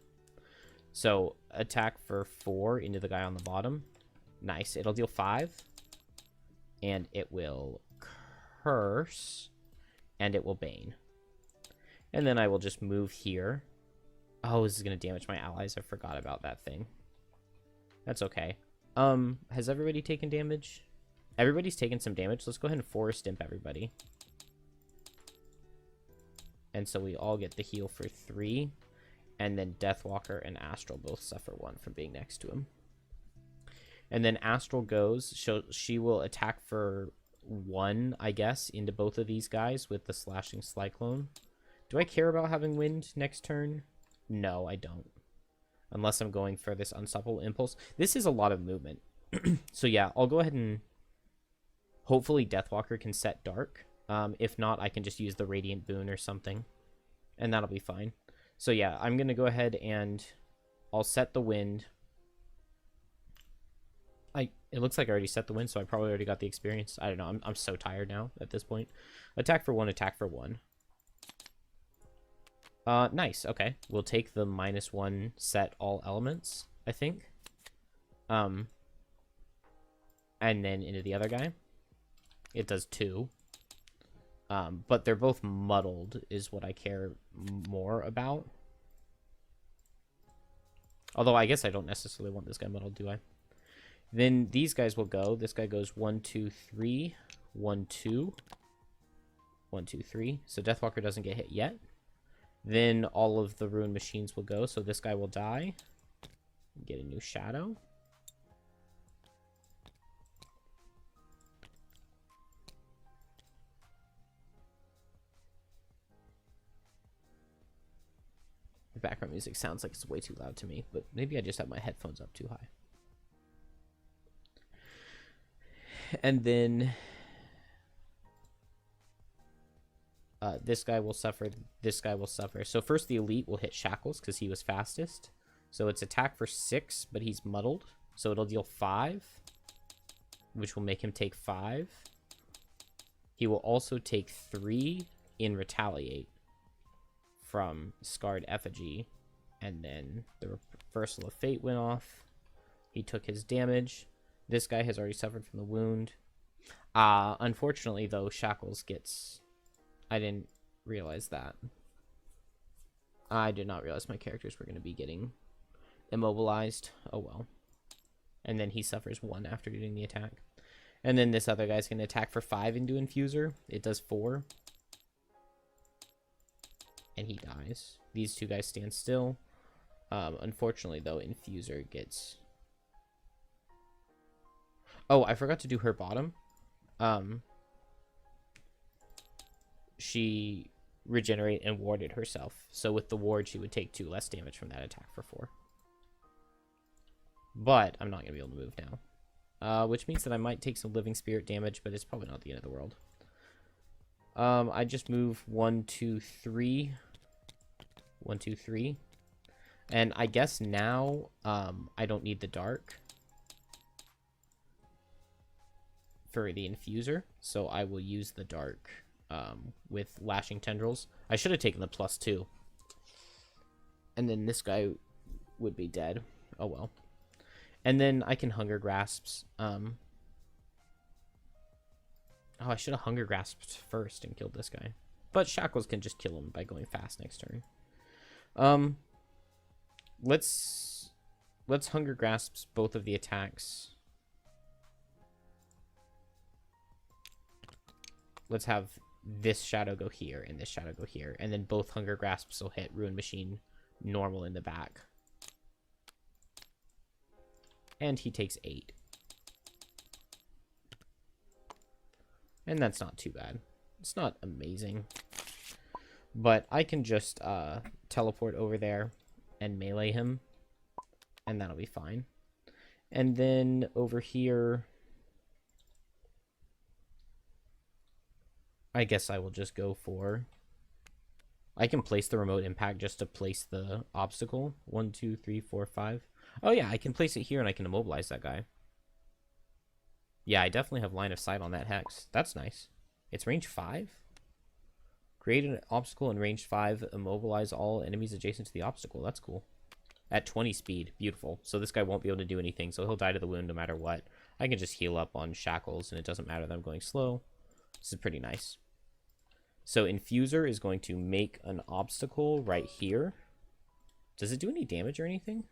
Speaker 1: So attack for 4 into the guy on the bottom. Nice. It'll deal 5. And it will curse. And it will Bane. And then I will just move here. Oh, this is going to damage my allies. I forgot about that thing. That's okay. Has everybody taken damage? Everybody's taken some damage. Let's go ahead and Forest Imp everybody. And so we all get the heal for 3. And then Deathwalker and Astral both suffer 1 from being next to him. And then Astral goes. She will attack for 1, I guess, into both of these guys with the Slashing Cyclone. Do I care about having wind next turn? No, I don't. Unless I'm going for this Unstoppable Impulse. This is a lot of movement. So yeah, I'll go ahead and... Hopefully Deathwalker can set Dark. If not, I can just use the Radiant Boon or something. And that'll be fine. So yeah, I'm going to go ahead and... I'll set the wind. It looks like I already set the wind, so I probably already got the experience. I don't know. I'm so tired now at this point. Attack for 1, attack for 1. Nice. Okay. We'll take the -1 set all elements, I think. And then into the other guy. It does 2. But they're both muddled is what I care more about. Although I guess I don't necessarily want this guy muddled, do I? Then these guys will go. This guy goes 1, 2, 3. 1, 2. 1, 2, 3. So Deathwalker doesn't get hit yet. Then all of the Rune Machines will go. So this guy will die. Get a new Shadow. The background music sounds like it's way too loud to me, but maybe I just have my headphones up too high. And then this guy will suffer, this guy will suffer. So first the Elite will hit Shackles because he was fastest. So it's attack for 6, but he's muddled. So it'll deal 5, which will make him take 5. He will also take 3 in Retaliate from Scarred Effigy. And then the Reversal of Fate went off. He took his damage. This guy has already suffered from the wound. Unfortunately, though, Shackles gets... I didn't realize that. I did not realize my characters were going to be getting immobilized. Oh, well. And then he suffers 1 after doing the attack. And then this other guy's going to attack for 5 into Infuser. It does 4. And he dies. These 2 guys stand still. Unfortunately, though, Infuser gets... Oh, I forgot to do her bottom. She regenerate and warded herself. So with the ward, she would take 2 less damage from that attack for 4. But I'm not going to be able to move now. Which means that I might take some Living Spirit damage, but it's probably not the end of the world. I just move 1, 2, 3. 1, 2, 3. And I guess now I don't need the dark for the infuser, so I will use the dark with lashing tendrils. I should have taken the +2. And then this guy would be dead. Oh well. And then I can hunger grasps. Oh, I should have hunger grasped first and killed this guy. But shackles can just kill him by going fast next turn. Let's hunger grasps both of the attacks. Let's have this shadow go here and this shadow go here, and then both hunger grasps will hit Ruin Machine normal in the back. And he takes 8. And that's not too bad. It's not amazing. But I can just teleport over there and melee him, and that'll be fine. And then over here, I guess I will just go for... I can place the remote impact just to place the obstacle. 1, 2, 3, 4, 5. Oh yeah, I can place it here and I can immobilize that guy. Yeah, I definitely have line of sight on that hex. That's nice. It's range 5? Create an obstacle in range 5. Immobilize all enemies adjacent to the obstacle. That's cool. At 20 speed. Beautiful. So this guy won't be able to do anything, so he'll die to the wound no matter what. I can just heal up on shackles, and it doesn't matter that I'm going slow. This is pretty nice. So Infuser is going to make an obstacle right here. Does it do any damage or anything?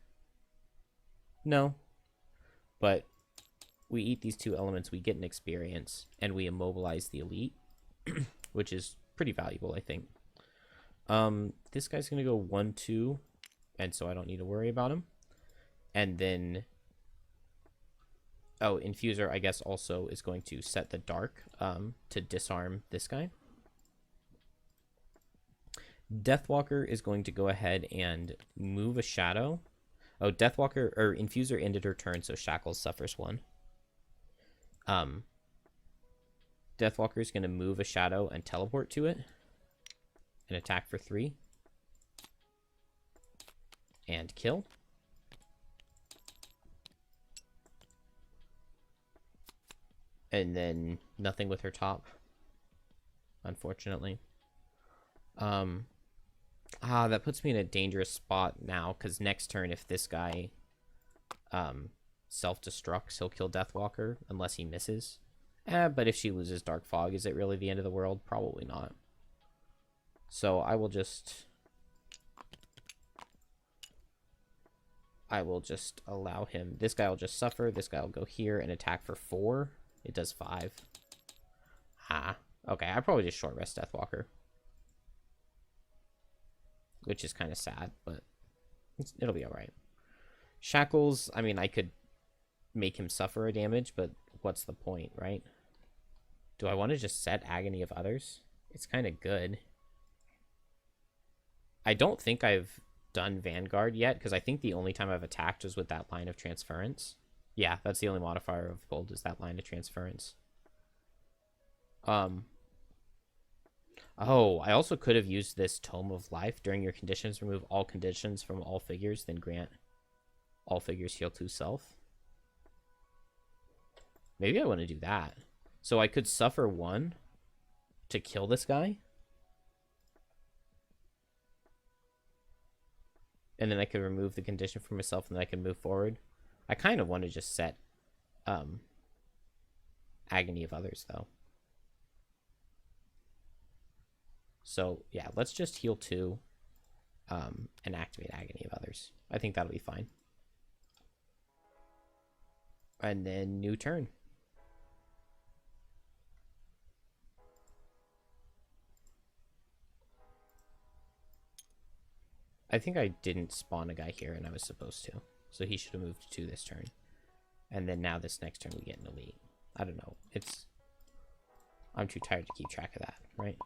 Speaker 1: No. But we eat these 2 elements, we get an experience, and we immobilize the elite, which is pretty valuable, I think. This guy's going to go 1, 2, and so I don't need to worry about him. And then... oh, Infuser, I guess, also is going to set the dark to disarm this guy. Deathwalker is going to go ahead and move a shadow. Oh, Deathwalker, or Infuser ended her turn, so Shackles suffers 1. Deathwalker is going to move a shadow and teleport to it. And attack for 3. And kill. And then nothing with her top, unfortunately. That puts me in a dangerous spot now, because next turn, if this guy self-destructs, he'll kill Deathwalker, unless he misses. But if she loses Dark Fog, is it really the end of the world? Probably not. So I will just allow him. This guy will just suffer. This guy will go here and attack for 4. It does 5. Okay, I probably just short rest Deathwalker. Which is kind of sad, but it'll be alright. Shackles, I mean, I could make him suffer a damage, but what's the point, right? Do I want to just set Agony of Others? It's kind of good. I don't think I've done Vanguard yet, because I think the only time I've attacked was with that line of transference. Yeah, that's the only modifier of gold, is that line of transference. Oh, I also could have used this Tome of Life. During your conditions, remove all conditions from all figures, then grant all figures heal to self. Maybe I want to do that. So I could suffer 1 to kill this guy. And then I could remove the condition for myself, and then I can move forward. I kind of want to just set Agony of Others, though. So, yeah, let's just heal 2 and activate Agony of Others. I think that'll be fine. And then new turn. I think I didn't spawn a guy here, and I was supposed to. So he should have moved to 2 this turn. And then now this next turn we get an elite. I don't know. I'm too tired to keep track of that, right?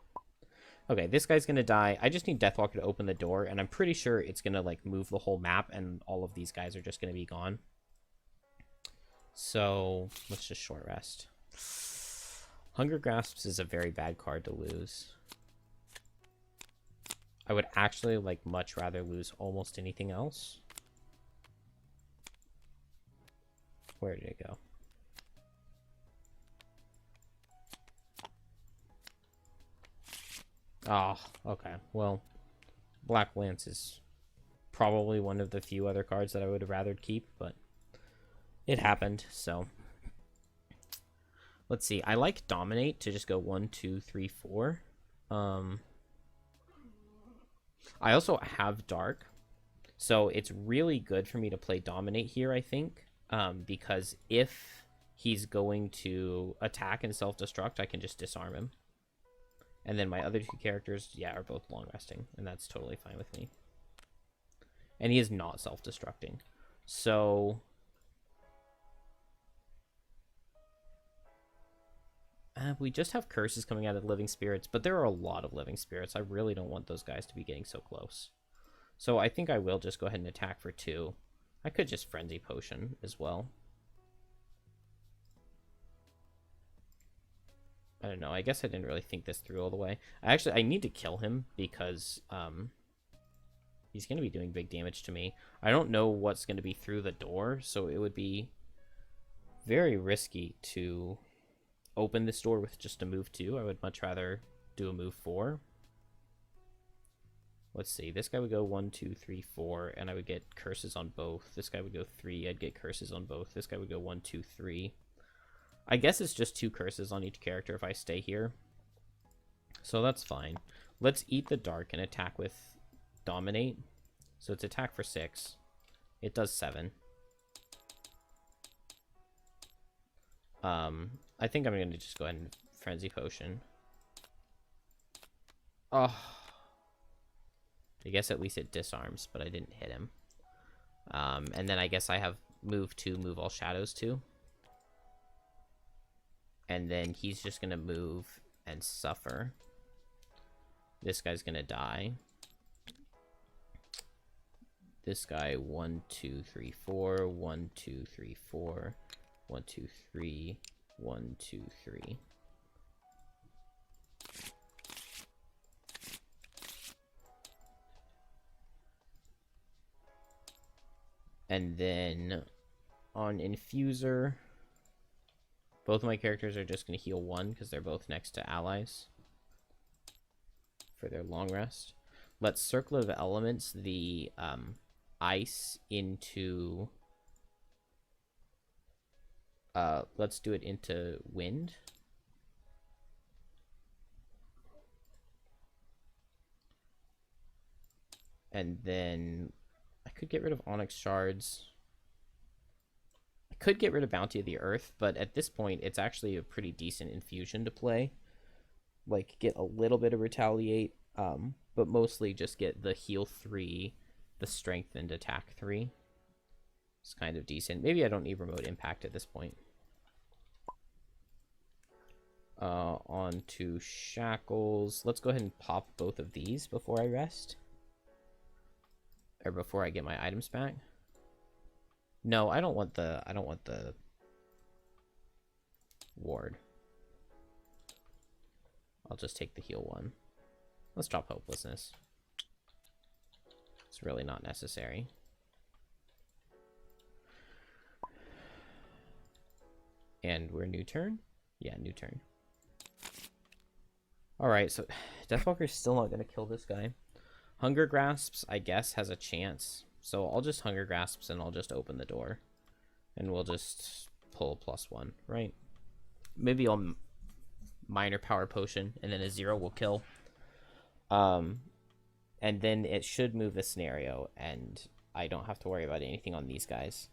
Speaker 1: Okay, this guy's going to die. I just need Deathwalker to open the door, and I'm pretty sure it's going to, like, move the whole map, and all of these guys are just going to be gone. So, let's just short rest. Hunger Grasps is a very bad card to lose. I would actually like much rather lose almost anything else. Where did it go? Oh, okay. Well, Black Lance is probably one of the few other cards that I would have rather keep, but it happened, so. Let's see. I like Dominate to just go 1, 2, 3, 4. I also have Dark, so it's really good for me to play Dominate here, I think, because if he's going to attack and self-destruct, I can just disarm him. And then my other two characters, yeah, are both long resting, and that's totally fine with me. And he is not self-destructing. So we just have curses coming out of living spirits, but there are a lot of living spirits. I really don't want those guys to be getting so close. So I think I will just go ahead and attack for 2. I could just Frenzy Potion as well. I don't know. I guess I didn't really think this through all the way. I need to kill him because he's going to be doing big damage to me. I don't know what's going to be through the door, so it would be very risky to open this door with just a move 2. I would much rather do a move 4. Let's see. This guy would go 1, 2, 3, 4, and I would get curses on both. This guy would go 3. I'd get curses on both. This guy would go 1, 2, 3. I guess it's just 2 curses on each character if I stay here. So that's fine. Let's eat the dark and attack with Dominate. So it's attack for 6. It does 7. I think I'm going to just go ahead and Frenzy Potion. Oh. I guess at least it disarms, but I didn't hit him. And then I guess I have move 2, move all shadows 2. And then he's just going to move and suffer. This guy's going to die. This guy, 1, 2, 3, 4. 1, 2, 3, 4. 1, 2, 3. 1, 2, 3. And then on Infuser, both of my characters are just going to heal 1 because they're both next to allies for their long rest. Let's Circle of Elements the ice into... let's do it into wind. And then I could get rid of Onyx Shards. I could get rid of Bounty of the Earth, but at this point, it's actually a pretty decent infusion to play. Like, get a little bit of Retaliate, but mostly just get the heal 3, the strength, and attack 3. It's kind of decent. Maybe I don't need Remote Impact at this point. On to Shackles. Let's go ahead and pop both of these before I rest. Or before I get my items back. No, I don't want the ward. I'll just take the heal 1. Let's drop Hopelessness. It's really not necessary. And we're new turn? Yeah, new turn. Alright, so Deathwalker's still not going to kill this guy. Hunger Grasps, I guess, has a chance. So I'll just Hunger Grasps and I'll just open the door. And we'll just pull +1, right? Maybe I'll Minor Power Potion and then a 0 will kill. And then it should move the scenario and I don't have to worry about anything on these guys.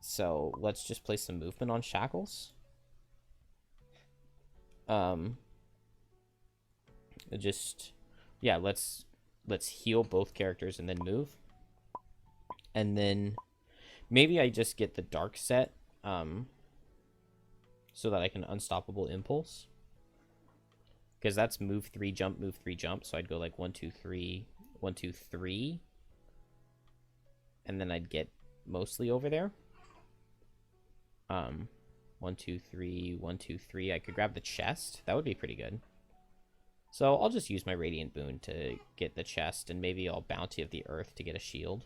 Speaker 1: So let's just place some movement on Shackles. Yeah, let's heal both characters and then move. And then maybe I just get the dark set so that I can Unstoppable Impulse. Because that's move 3 jump, move 3 jump. So I'd go like 1, 2, 3, 1, 2, 3. And then I'd get mostly over there. 1, 2, 3, 1, 2, 3. I could grab the chest. That would be pretty good. So I'll just use my Radiant Boon to get the chest, and maybe I'll Bounty of the Earth to get a shield.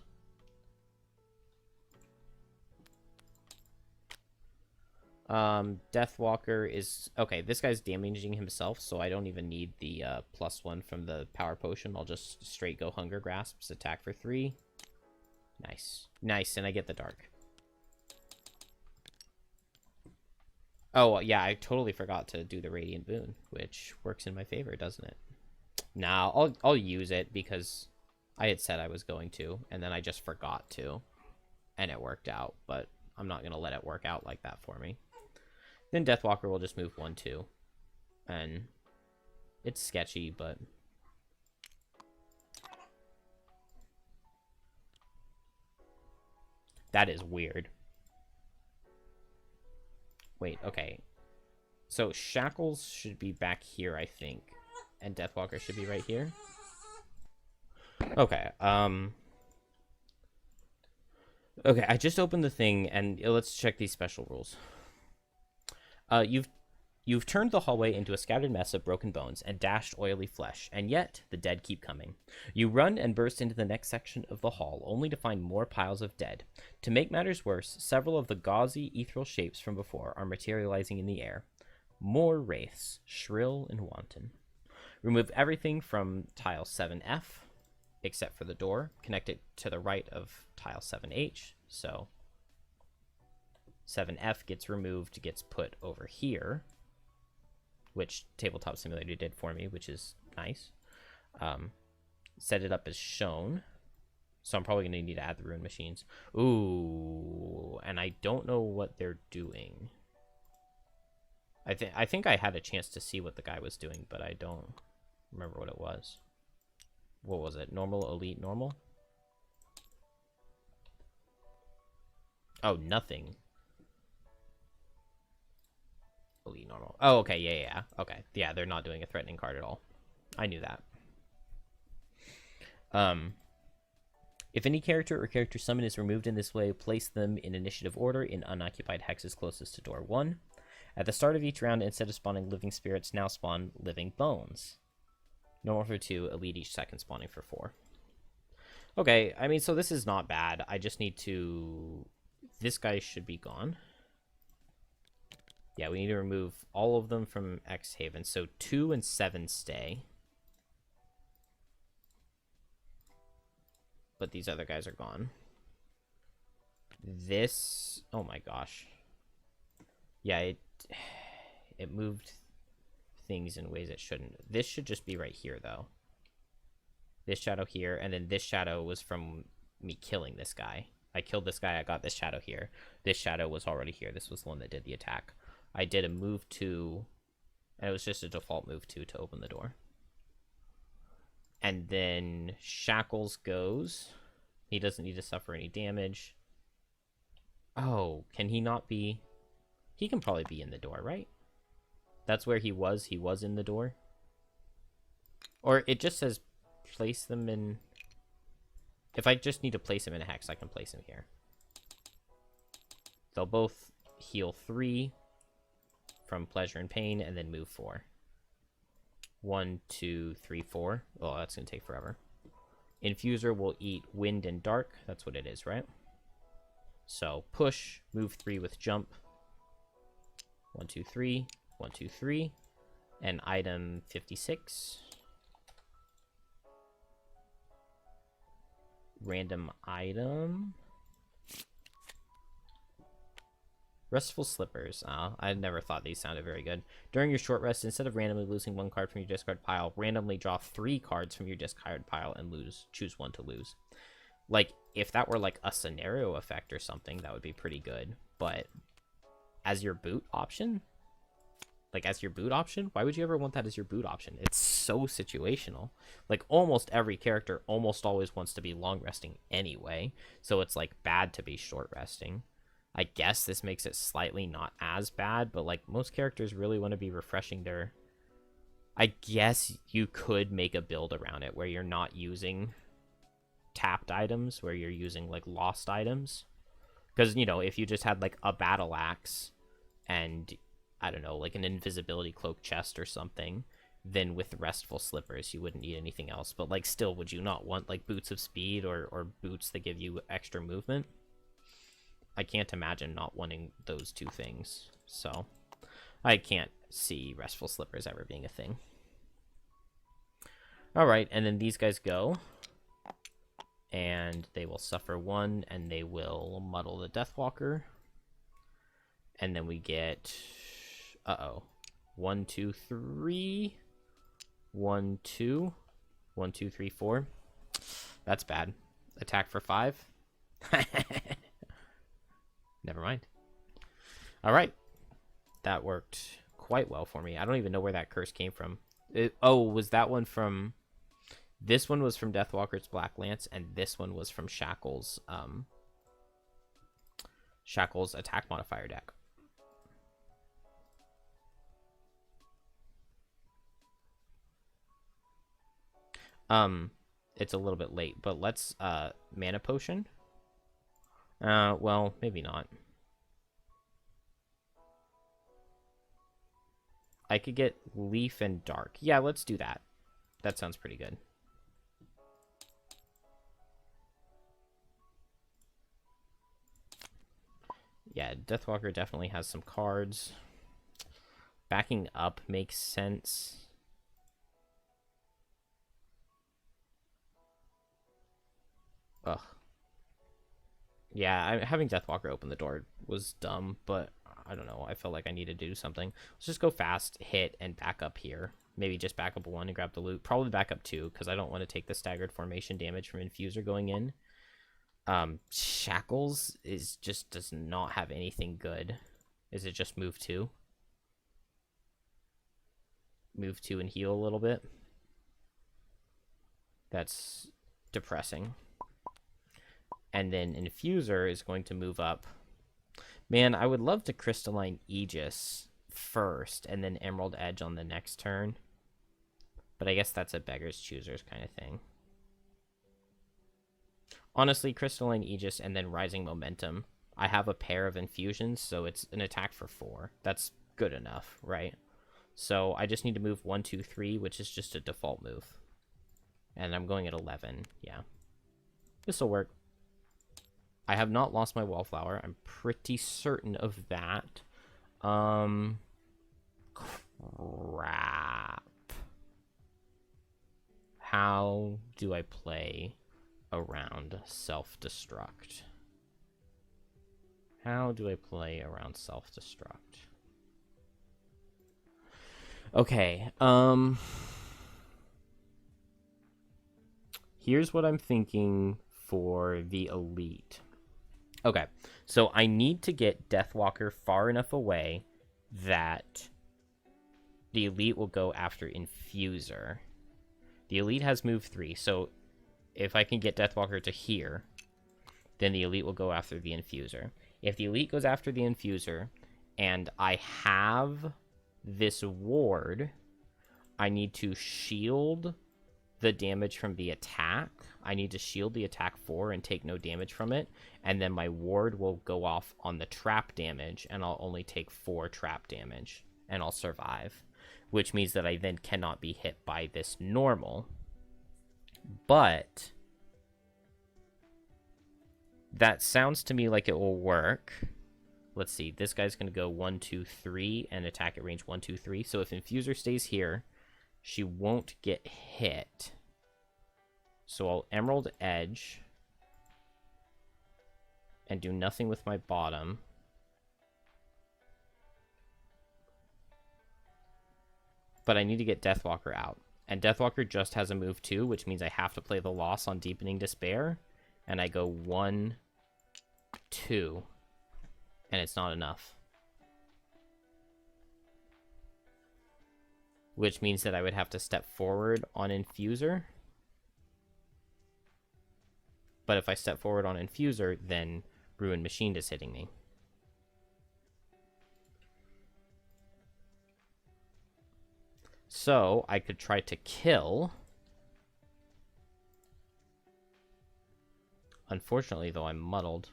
Speaker 1: Deathwalker is... Okay, this guy's damaging himself, so I don't even need the +1 from the Power Potion. I'll just straight go Hunger Grasps, attack for 3. Nice. Nice, and I get the Dark. Oh, yeah, I totally forgot to do the Radiant Boon, which works in my favor, doesn't it? Nah, I'll use it because I had said I was going to, and then I just forgot to, and it worked out, but I'm not going to let it work out like that for me. Then Deathwalker will just move 1-2, and it's sketchy, but... That is weird. Wait, okay. So Shackles should be back here, I think. And Deathwalker should be right here. Okay, okay, I just opened the thing, and let's check these special rules. You've turned the hallway into a scattered mess of broken bones and dashed oily flesh, and yet the dead keep coming. You run and burst into the next section of the hall, only to find more piles of dead. To make matters worse, several of the gauzy, ethereal shapes from before are materializing in the air. More wraiths, shrill and wanton. Remove everything from tile 7F, except for the door. Connect it to the right of tile 7H, so 7F gets removed, gets put over here, which Tabletop Simulator did for me, which is nice. Set it up as shown. So I'm probably going to need to add the rune machines. Ooh, and I don't know what they're doing. I think I had a chance to see what the guy was doing, but I don't remember what it was. What was it? Normal, elite, normal? Oh, nothing. Elite, normal. Oh, okay, yeah. Okay, yeah, they're not doing a threatening card at all. I knew that. If any character or character summon is removed in this way, place them in initiative order in unoccupied hexes closest to door 1. At the start of each round, instead of spawning living spirits, now spawn living bones. Normal for 2, elite each second, spawning for 4. Okay, I mean, so this is not bad. I just need to... This guy should be gone. Yeah, we need to remove all of them from Xhaven. So 2 and 7 stay. But these other guys are gone. This... Oh my gosh. Yeah, it moved things in ways it shouldn't. This should just be right here, though. This shadow here, and then this shadow was from me killing this guy. I killed this guy, I got this shadow here. This shadow was already here. This was the one that did the attack. I did a move 2, and it was just a default move 2 to open the door. And then Shackles goes. He doesn't need to suffer any damage. Oh, can he not be... He can probably be in the door, right? That's where he was. He was in the door. Or it just says place them in... If I just need to place him in a hex, I can place him here. They'll both heal 3 from pleasure and pain, and then move 4. 1, 2, 3, 4. Oh, that's going to take forever. Infuser will eat wind and dark. That's what it is, right? So push, move 3 with jump. 1, 2, 3. 1, 2, 3. And item 56. Random item. Restful Slippers. I never thought these sounded very good. During your short rest, instead of randomly losing 1 card from your discard pile, randomly draw 3 cards from your discard pile and choose 1 to lose. Like, if that were like a scenario effect or something, that would be pretty good. But as your boot option? Like, as your boot option? Why would you ever want that as your boot option? It's so situational. Like, almost every character almost always wants to be long resting anyway. So it's, like, bad to be short resting. I guess this makes it slightly not as bad, but, like, most characters really want to be refreshing their... I guess you could make a build around it where you're not using tapped items, where you're using, like, lost items. Because, you know, if you just had, like, a battle axe and... I don't know, like an invisibility cloak chest or something, then with Restful Slippers, you wouldn't need anything else. But, like, still, would you not want, like, Boots of Speed or boots that give you extra movement? I can't imagine not wanting those two things. So, I can't see Restful Slippers ever being a thing. Alright, and then these guys go. And they will suffer 1, and they will muddle the Deathwalker. And then we get... Uh-oh. 1, 2, 3... 1, 2. 1, 2, 3, 4. That's bad. Attack for 5. Never mind. All right. That worked quite well for me. I don't even know where that curse came from. Was that one from... This one was from Deathwalker's Black Lance, and this one was from Shackle's attack modifier deck. It's a little bit late, but let's mana potion. Well, maybe not. I could get Leaf and Dark. Yeah, let's do that. That sounds pretty good. Yeah, Deathwalker definitely has some cards. Backing up makes sense. Ugh. Yeah, having Deathwalker open the door was dumb, but I don't know. I felt like I needed to do something. Let's just go fast, hit, and back up here. Maybe just back up 1 and grab the loot. Probably back up 2, because I don't want to take the staggered formation damage from Infuser going in. Shackles does not have anything good. Is it just move 2? Move 2 and heal a little bit? That's depressing. And then Infuser is going to move up. Man, I would love to Crystalline Aegis first and then Emerald Edge on the next turn. But I guess that's a beggar's choosers kind of thing. Honestly, Crystalline Aegis and then Rising Momentum. I have a pair of infusions, so it's an attack for 4. That's good enough, right? So I just need to move 1, 2, 3, which is just a default move. And I'm going at 11, yeah. This'll work. I have not lost my Wallflower. I'm pretty certain of that. Crap. How do I play around self-destruct? How do I play around self-destruct? Okay, here's what I'm thinking for the elite. Okay, so I need to get Deathwalker far enough away that the elite will go after Infuser. The elite has move 3, so if I can get Deathwalker to here, then the elite will go after the Infuser. If the elite goes after the Infuser, and I have this ward, I need to shield the damage from the attack. I need to shield the attack 4 and take no damage from it, and then my ward will go off on the trap damage, and I'll only take 4 trap damage, and I'll survive, which means that I then cannot be hit by this normal. But that sounds to me like it will work. Let's see, this guy's going to go 1, 2, 3 and attack at range 1, 2, 3. So if Infuser stays here, she won't get hit. So I'll Emerald Edge and do nothing with my bottom. But I need to get Deathwalker out. And Deathwalker just has a move 2, which means I have to play the loss on Deepening Despair. And I go 1, 2. And it's not enough. Which means that I would have to step forward on Infuser. But if I step forward on Infuser, then Ruined Machine is hitting me. So I could try to kill. Unfortunately, though, I'm muddled.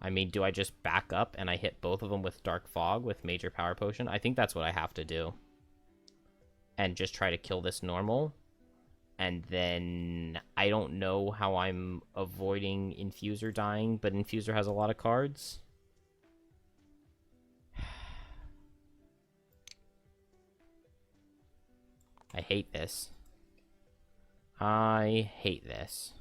Speaker 1: I mean, do I just back up and I hit both of them with Dark Fog with Major Power Potion? I think that's what I have to do. and just try to kill this normal. And then I don't know how I'm avoiding Infuser dying, but Infuser has a lot of cards. I hate this. I hate this.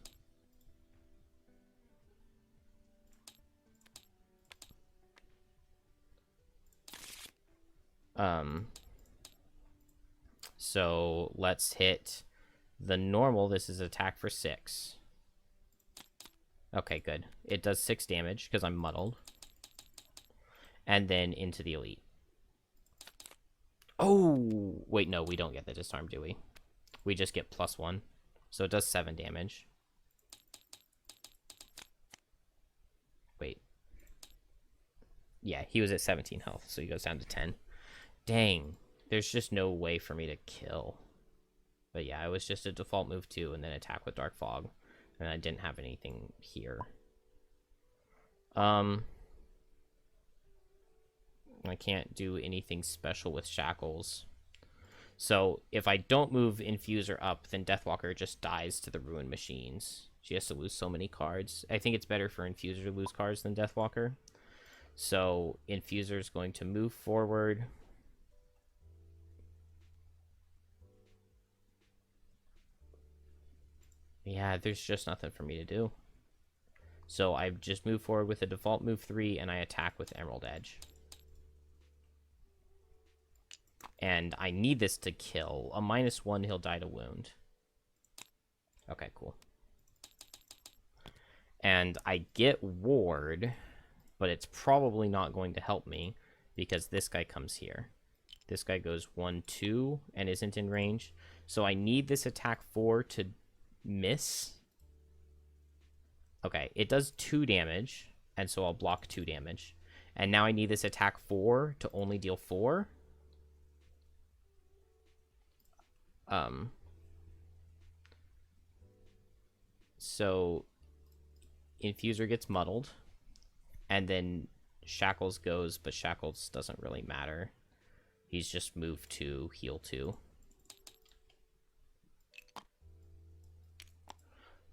Speaker 1: So let's hit the normal. This is attack for 6. Okay, good. It does 6 damage because I'm muddled. And then into the elite. Oh, wait, no, we don't get the disarm, do we? We just get +1. So it does 7 damage. Wait. Yeah, he was at 17 health, so he goes down to 10. Dang. There's just no way for me to kill. But yeah, it was just a default move 2 and then attack with Dark Fog. And I didn't have anything here. I can't do anything special with Shackles. So if I don't move Infuser up, then Deathwalker just dies to the Ruin Machines. She has to lose so many cards. I think it's better for Infuser to lose cards than Deathwalker. So Infuser is going to move forward. Yeah, there's just nothing for me to do. So I just move forward with a default move 3, and I attack with Emerald Edge. And I need this to kill. A -1, he'll die to wound. Okay, cool. And I get Ward, but it's probably not going to help me because this guy comes here. This guy goes 1, 2, and isn't in range. So I need this attack 4 to miss. Okay, it does 2 damage, and so I'll block 2 damage. And now I need this attack 4 to only deal 4. So Infuser gets muddled, and then Shackles goes, but Shackles doesn't really matter. He's just moved to heal 2.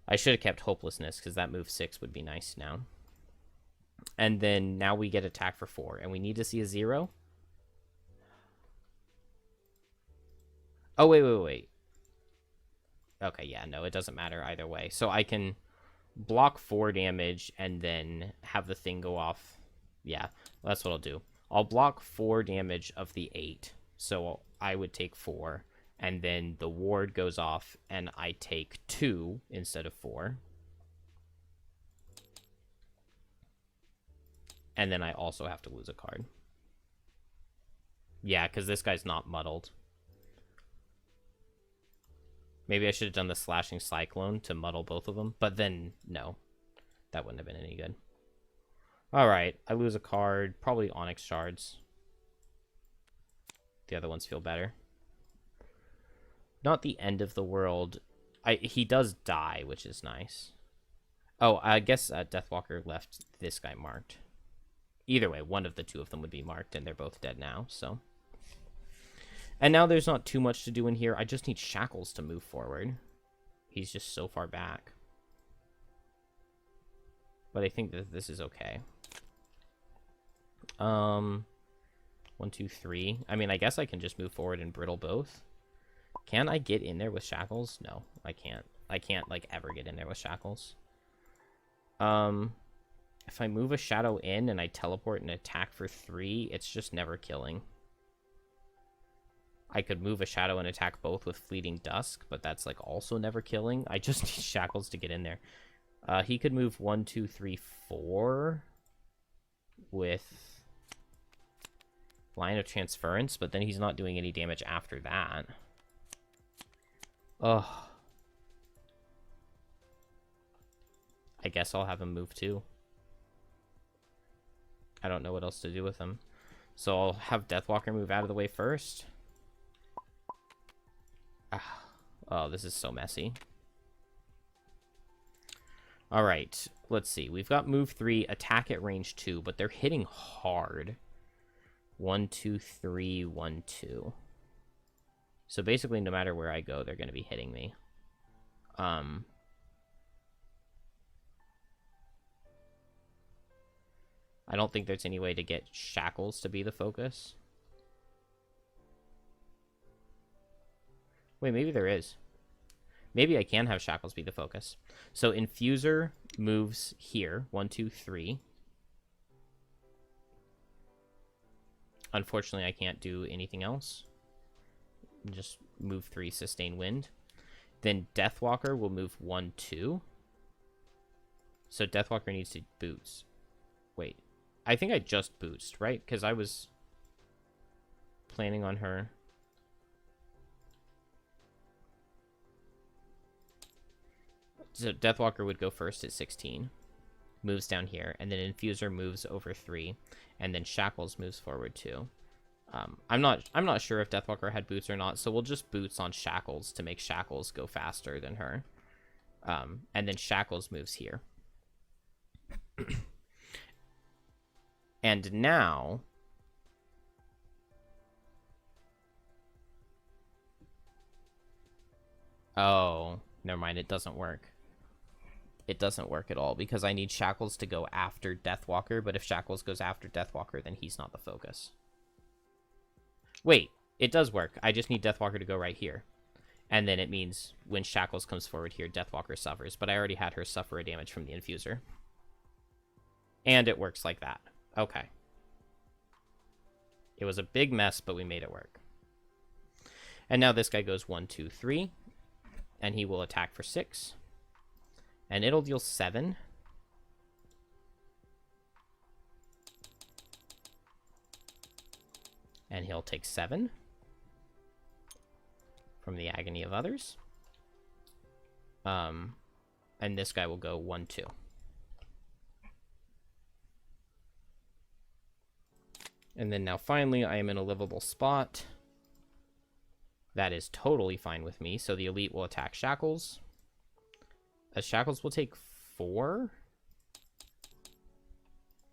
Speaker 1: I should have kept Hopelessness, because that move 6 would be nice now. And then now we get attack for 4, and we need to see a 0. Oh, wait. Okay, yeah, no, it doesn't matter either way. So I can block 4 damage and then have the thing go off. Yeah, that's what I'll do. I'll block 4 damage of the 8. So I would take 4. And then the ward goes off and I take 2 instead of 4. And then I also have to lose a card. Yeah, because this guy's not muddled. Maybe I should have done the Slashing Cyclone to muddle both of them. But then, no. That wouldn't have been any good. Alright, I lose a card. Probably Onyx Shards. The other ones feel better. Not the end of the world. He does die, which is nice. Oh, I guess Deathwalker left this guy marked. Either way, one of the two of them would be marked, and they're both dead now, so... And now there's not too much to do in here. I just need Shackles to move forward. He's just so far back. But I think that this is okay. 1, 2, 3. I mean, I guess I can just move forward and brittle both. Can I get in there with Shackles? No, I can't. I can't, like, ever get in there with Shackles. If I move a Shadow in and I teleport and attack for 3, it's just never killing. I could move a Shadow and attack both with Fleeting Dusk, but that's, like, also never killing. I just need Shackles to get in there. He could move 1, 2, 3, 4 with Line of Transference, but then he's not doing any damage after that. Ugh. I guess I'll have him move too. I don't know what else to do with him. So I'll have Deathwalker move out of the way first. Oh, this is so messy. Alright, let's see. We've got move 3, attack at range 2, but they're hitting hard. 1, 2, 3, 1, 2. So basically, no matter where I go, they're going to be hitting me. I don't think there's any way to get Shackles to be the focus. Wait, maybe there is. Maybe I can have Shackles be the focus. So Infuser moves here. 1, 2, 3. Unfortunately, I can't do anything else. Just move 3, sustain wind. Then Deathwalker will move 1, 2. So Deathwalker needs to boost. Wait. I think I just boost, right? Because I was planning on her. So Deathwalker would go first at 16. Moves down here. And then Infuser moves over 3. And then Shackles moves forward 2. I'm not sure if Deathwalker had boots or not, so we'll just boots on Shackles to make Shackles go faster than her. And then Shackles moves here. And now oh, never mind, it doesn't work. It doesn't work at all because I need Shackles to go after Deathwalker, but if Shackles goes after Deathwalker, then he's not the focus. Wait, it does work. I just need Deathwalker to go right here. And then it means when Shackles comes forward here, Deathwalker suffers. But I already had her suffer a damage from the Infuser. And it works like that. Okay. It was a big mess, but we made it work. And now this guy goes 1, 2, 3. And he will attack for 6. And it'll deal 7. And he'll take 7 from the Agony of Others. And this guy will go 1, 2. And then now finally I am in a livable spot. That is totally fine with me. So the Elite will attack Shackles. Shackles will take 4.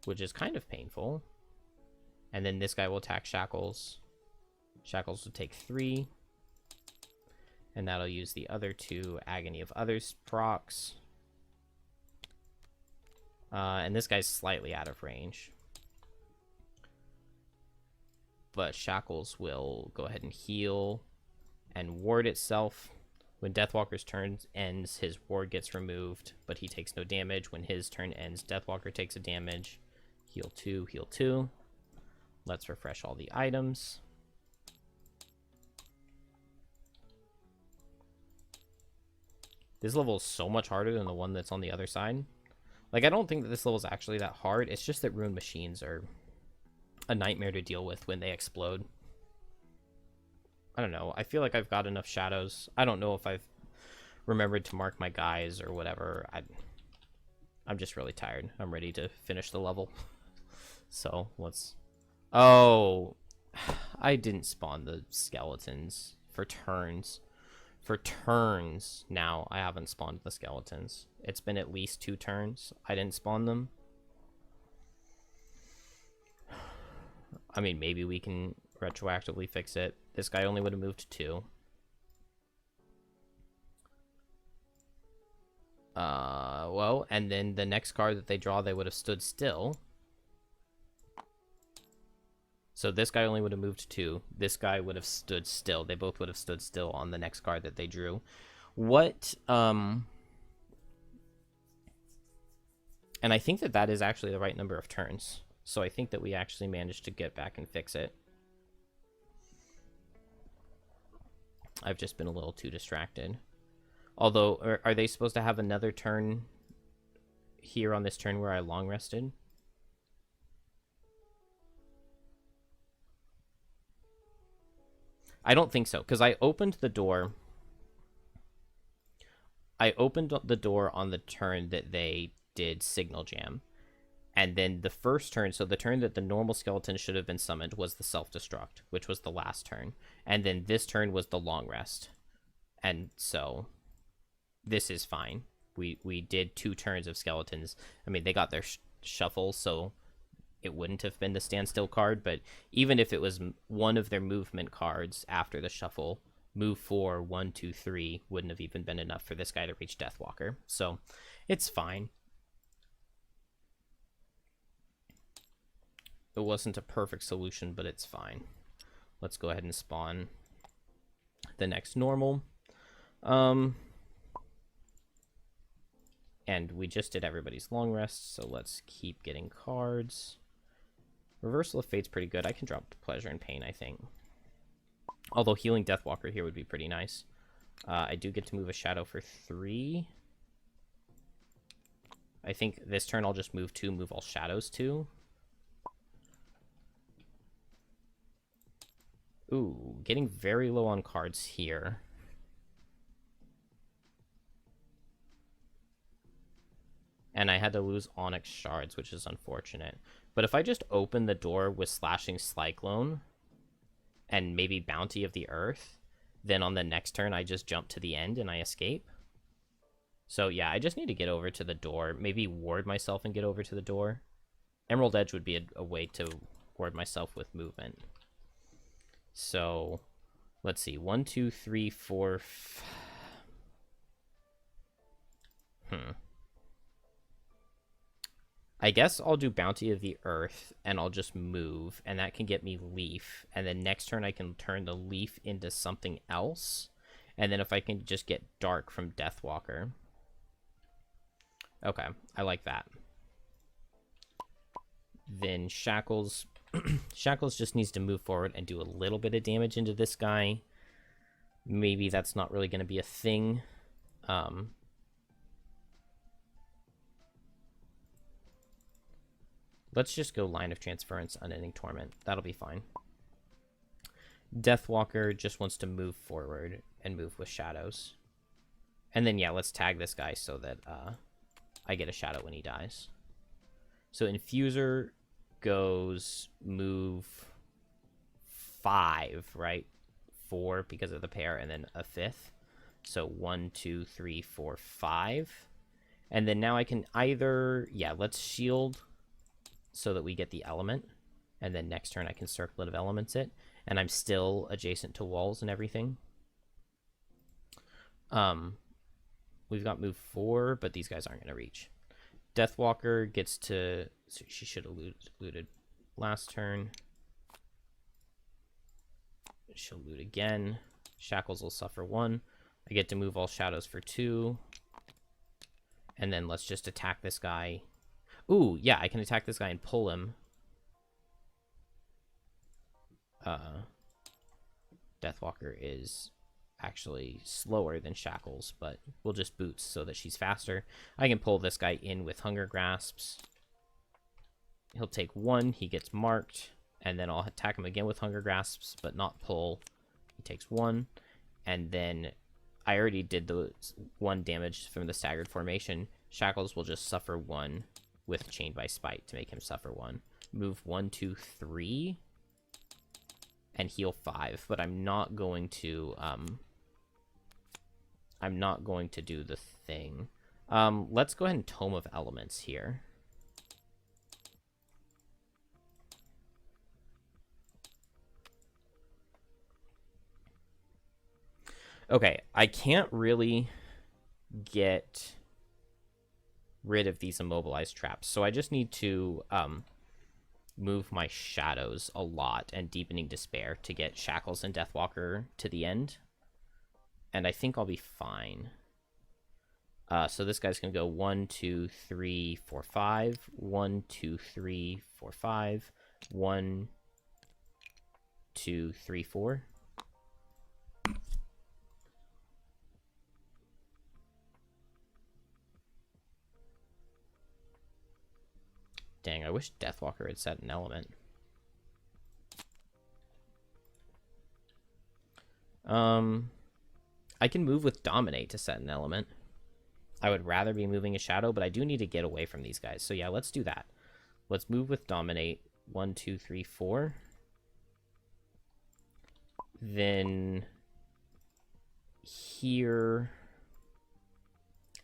Speaker 1: Which is kind of painful. And then this guy will attack Shackles. Shackles will take 3. And that'll use the other 2 Agony of Others procs. And this guy's slightly out of range. But Shackles will go ahead and heal and ward itself. When Deathwalker's turn ends, his ward gets removed, but he takes no damage. When his turn ends, Deathwalker takes a damage. Heal 2, heal 2. Let's refresh all the items. This level is so much harder than the one that's on the other side. Like, I don't think that this level is actually that hard. It's just that Rune Machines are a nightmare to deal with when they explode. I don't know. I feel like I've got enough shadows. I don't know if I've remembered to mark my guys or whatever. I'm just really tired. I'm ready to finish the level. So, let's... Oh, I didn't spawn the skeletons for turns. For turns now, I haven't spawned the skeletons. It's been at least 2 turns. I didn't spawn them. I mean, maybe we can retroactively fix it. This guy only would have moved to 2. Well, and then the next card that they draw, they would have stood still. So this guy only would have moved to 2. This guy would have stood still. They both would have stood still on the next card that they drew. What, and I think that that is actually the right number of turns. So I think that we actually managed to get back and fix it. I've just been a little too distracted. Although, are they supposed to have another turn here on this turn where I long rested? I don't think so, because I opened the door. I opened the door on the turn that they did Signal Jam. And then the first turn, so the turn that the normal skeleton should have been summoned was the self-destruct, which was the last turn. And then this turn was the long rest. And so this is fine. We did 2 turns of skeletons. I mean, they got their shuffle, so it wouldn't have been the standstill card. But even if it was one of their movement cards after the shuffle, move 4, 1, 2, 3 wouldn't have even been enough for this guy to reach Deathwalker. So it's fine. It wasn't a perfect solution, but it's fine. Let's go ahead and spawn the next normal. And we just did everybody's long rest, so let's keep getting cards. Reversal of Fate's pretty good. I can drop Pleasure and Pain, I think. Although healing Deathwalker here would be pretty nice. I do get to move a shadow for 3. I think this turn I'll just move 2, move all shadows 2. Ooh, getting very low on cards here. And I had to lose Onyx Shards, which is unfortunate. But if I just open the door with Slashing Cyclone and maybe Bounty of the Earth, then on the next turn I just jump to the end and I escape. So yeah, I just need to get over to the door. Maybe ward myself and get over to the door. Emerald Edge would be a way to ward myself with movement. So, let's see. 1, 2, 3, 4... I guess I'll do Bounty of the Earth, and I'll just move, and that can get me Leaf. And then next turn I can turn the Leaf into something else. And then if I can just get Dark from Deathwalker. Okay, I like that. Then Shackles... Shackles just needs to move forward and do a little bit of damage into this guy. Maybe that's not really going to be a thing. Let's just go Line of Transference, Unending Torment. That'll be fine. Deathwalker just wants to move forward and move with shadows. And then, yeah, let's tag this guy so that I get a shadow when he dies. So Infuser goes move 5, right? 4 because of the pair, and then a 5th. So 1, 2, 3, 4, 5. And then now I can either, yeah, let's shield so that we get the element. And then next turn I can Circlet of Elements it. And I'm still adjacent to walls and everything. We've got move 4, but these guys aren't going to reach. Deathwalker gets to... So she should have looted last turn. She'll loot again. Shackles will suffer 1. I get to move all shadows for 2. And then let's just attack this guy. Ooh, yeah, I can attack this guy and pull him. Deathwalker is actually slower than Shackles, but we'll just boots so that she's faster. I can pull this guy in with Hunger Grasps. He'll take 1, he gets marked, and then I'll attack him again with Hunger Grasps, but not pull. He takes 1, and then I already did the 1 damage from the staggered formation. Shackles will just suffer 1 with Chained by Spite to make him suffer 1. Move 1, 2, 3, and heal 5, but I'm not going to do the thing. Let's go ahead and Tome of Elements here. Okay, I can't really get rid of these immobilized traps, so I just need to move my shadows a lot and Deepening Despair to get Shackles and Deathwalker to the end. And I think I'll be fine. So this guy's going to go 1, 2, 3, 4, 5. 1, 2, 3, 4, 5. 1, 2, 3, 4. Dang, I wish Deathwalker had set an element. I can move with Dominate to set an element. I would rather be moving a shadow, but I do need to get away from these guys. So yeah, let's do that. Let's move with Dominate. 1, 2, 3, 4. Then here...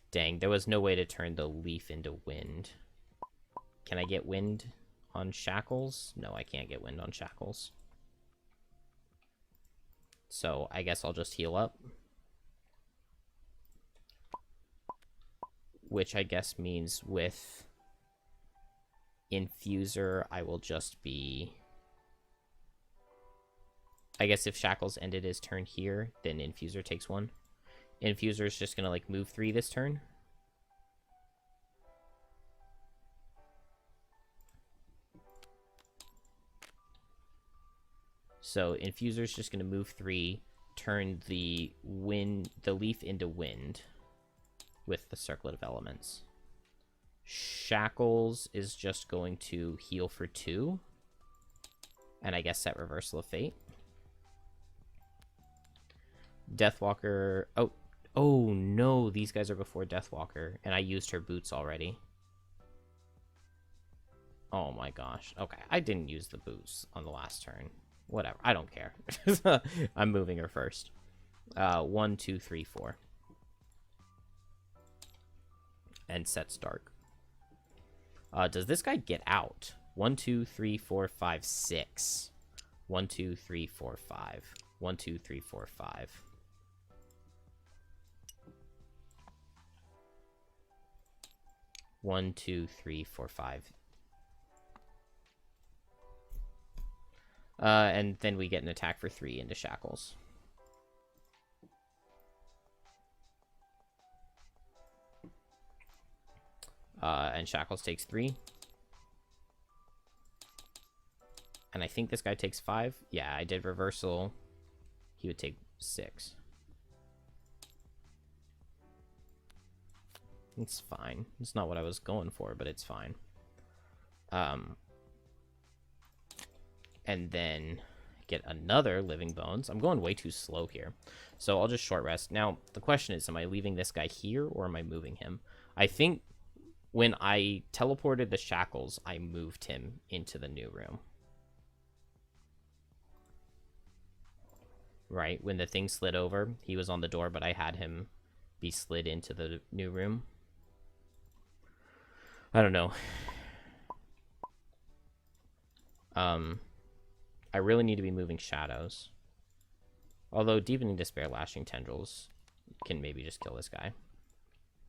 Speaker 1: Dang, there was no way to turn the Leaf into Wind. Can I get Wind on Shackles? No, I can't get Wind on Shackles. So I guess I'll just heal up. Which I guess means with Infuser, I will just be... I guess if Shackles ended his turn here, then Infuser takes 1. Infuser is just going to, like, move 3 this turn. So Infuser is just going to move 3, turn the leaf into wind with the Circlet of Elements. Shackles is just going to heal for 2. And I guess set Reversal of Fate. Deathwalker... Oh no, these guys are before Deathwalker, and I used her boots already. Oh my gosh. Okay, I didn't use the boots on the last turn. Whatever, I don't care. I'm moving her first. 1, 2, 3, 4. And sets dark. Does this guy get out? 1, 2, 3, 4, 5, 6. 1, 2, 3, 4, 5. 1, 2, 3, 4, 5. One, 2, 3, 4, 5. And then we get an attack for 3 into Shackles. And Shackles takes 3. And I think this guy takes 5. Yeah, I did reversal. He would take 6. It's fine. It's not what I was going for, but it's fine. And then get another Living Bones. I'm going way too slow here. So I'll just short rest. Now, the question is, am I leaving this guy here or am I moving him? I think when I teleported the Shackles, I moved him into the new room. Right? When the thing slid over, he was on the door, but I had him be slid into the new room. I don't know. I really need to be moving shadows. Although Deepening Despair, Lashing Tendrils can maybe just kill this guy.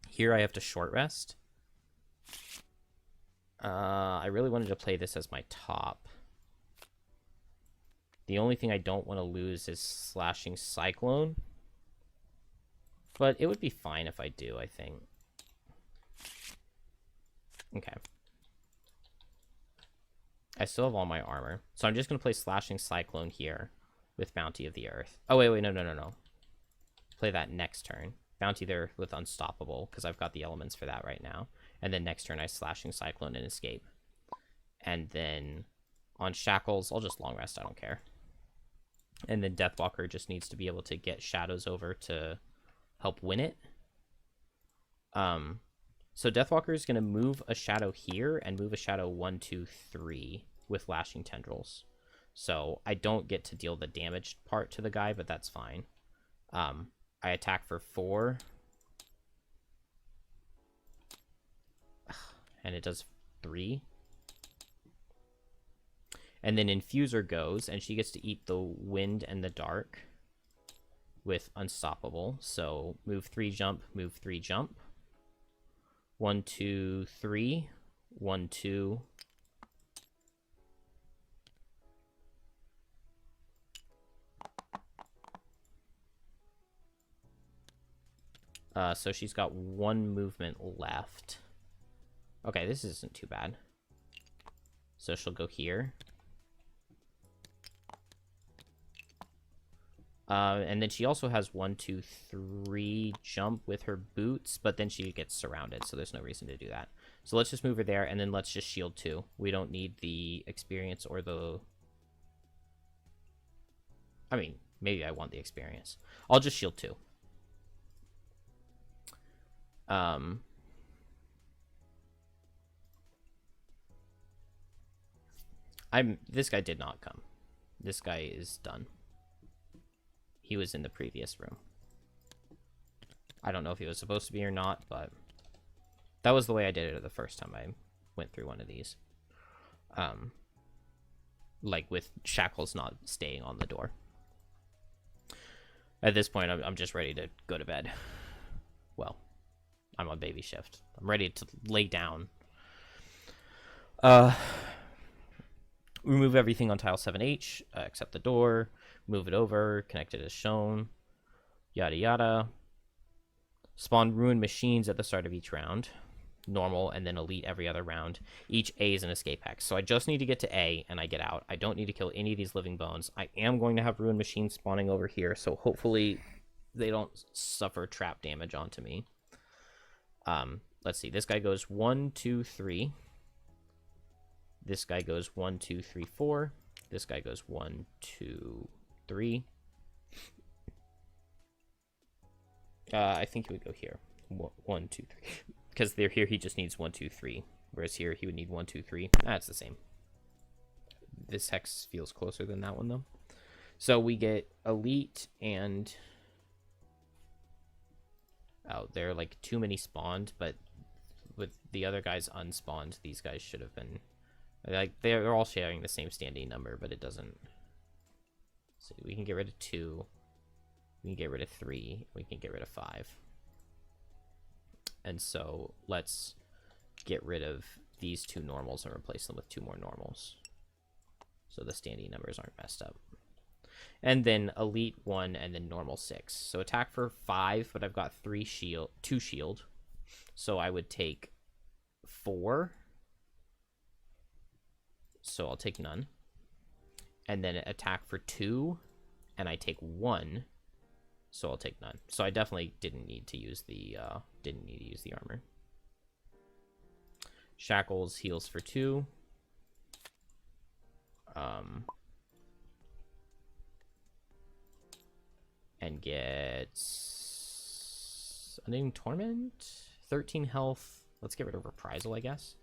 Speaker 1: Here I have to short rest. I really wanted to play this as my top. The only thing I don't want to lose is Slashing Cyclone. But it would be fine if I do, I think. Okay. I still have all my armor. So I'm just going to play Slashing Cyclone here with Bounty of the Earth. Oh, wait, no. Play that next turn. Bounty of the Earth with Unstoppable, because I've got the elements for that right now. And then next turn I Slashing Cyclone and Escape. And then on Shackles, I'll just long rest, I don't care. And then Deathwalker just needs to be able to get shadows over to help win it. So Deathwalker is going to move a shadow here and move a shadow 1, 2, 3 with Lashing Tendrils. So I don't get to deal the damage part to the guy, but that's fine. I attack for 4. And it does 3. And then Infuser goes, and she gets to eat the wind and the dark with Unstoppable. So move 3, jump, move 3, jump. 1, 2, 3. 1, 2. So she's got 1 movement left. Okay, this isn't too bad. So she'll go here. And then she also has 1, 2, 3 jump with her boots, but then she gets surrounded, so there's no reason to do that. So let's just move her there, and then let's just shield 2. We don't need the experience or the... I mean, maybe I want the experience. I'll just shield 2. This guy did not come. This guy is done. He was in the previous room. I don't know if he was supposed to be or not, but that was the way I did it the first time I went through one of these. Like with Shackles not staying on the door. At this point, I'm just ready to go to bed. Well, I'm on baby shift. I'm ready to lay down. Remove everything on tile 7H, except the door. Move it over, connect it as shown. Yada yada. Spawn ruined machines at the start of each round. Normal, and then elite every other round. Each A is an escape hex. So I just need to get to A, and I get out. I don't need to kill any of these living bones. I am going to have ruined machines spawning over here, so hopefully they don't suffer trap damage onto me. Let's see. This guy goes 1, 2, 3. This guy goes 1, 2, 3, 4. This guy goes 1, 2, 3. I think he would go here. 1, 2, 3. Because they're here, he just needs 1, 2, 3. Whereas here, he would need 1, 2, 3. That's the same. This hex feels closer than that one, though. So we get elite and... Oh, there are like too many spawned, but with the other guys unspawned, these guys should have been... Like, they're all sharing the same standing number, but it doesn't... So we can get rid of 2. We can get rid of 3. We can get rid of 5. And so let's get rid of these 2 normals and replace them with 2 more normals. So the standing numbers aren't messed up. And then elite 1 and then normal 6. So attack for 5, but I've got 2 shield. So I would take 4. So I'll take none. And then attack for 2, and I take 1. So I'll take none. So I definitely didn't need to use the armor. Shackles heals for 2. And gets Unending Torment, 13 health. Let's get rid of Reprisal, I guess.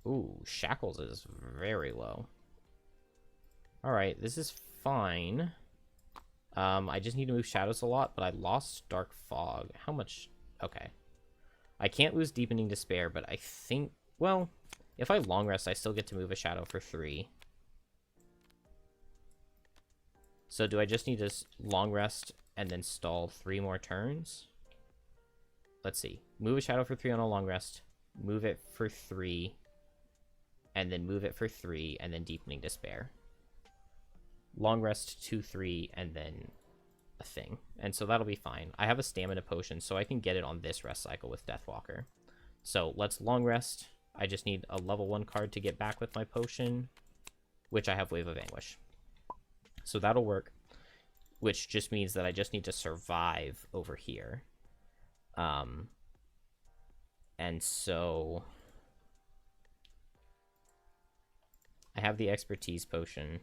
Speaker 1: Ooh, Shackles is very low. Alright, this is fine. I just need to move Shadows a lot, but I lost Dark Fog. How much? Okay. I can't lose Deepening Despair, but I think... Well, if I long rest, I still get to move a Shadow for 3. So do I just need to long rest and then stall 3 more turns? Let's see. Move a Shadow for 3 on a long rest. Move it for 3. And then move it for 3, and then Deepening Despair. Long rest 2, 3, and then a thing. And so that'll be fine. I have a stamina potion, so I can get it on this rest cycle with Deathwalker. So let's long rest. I just need a level 1 card to get back with my potion, which I have Wave of Anguish. So that'll work, which just means that I just need to survive over here. And so I have the expertise potion.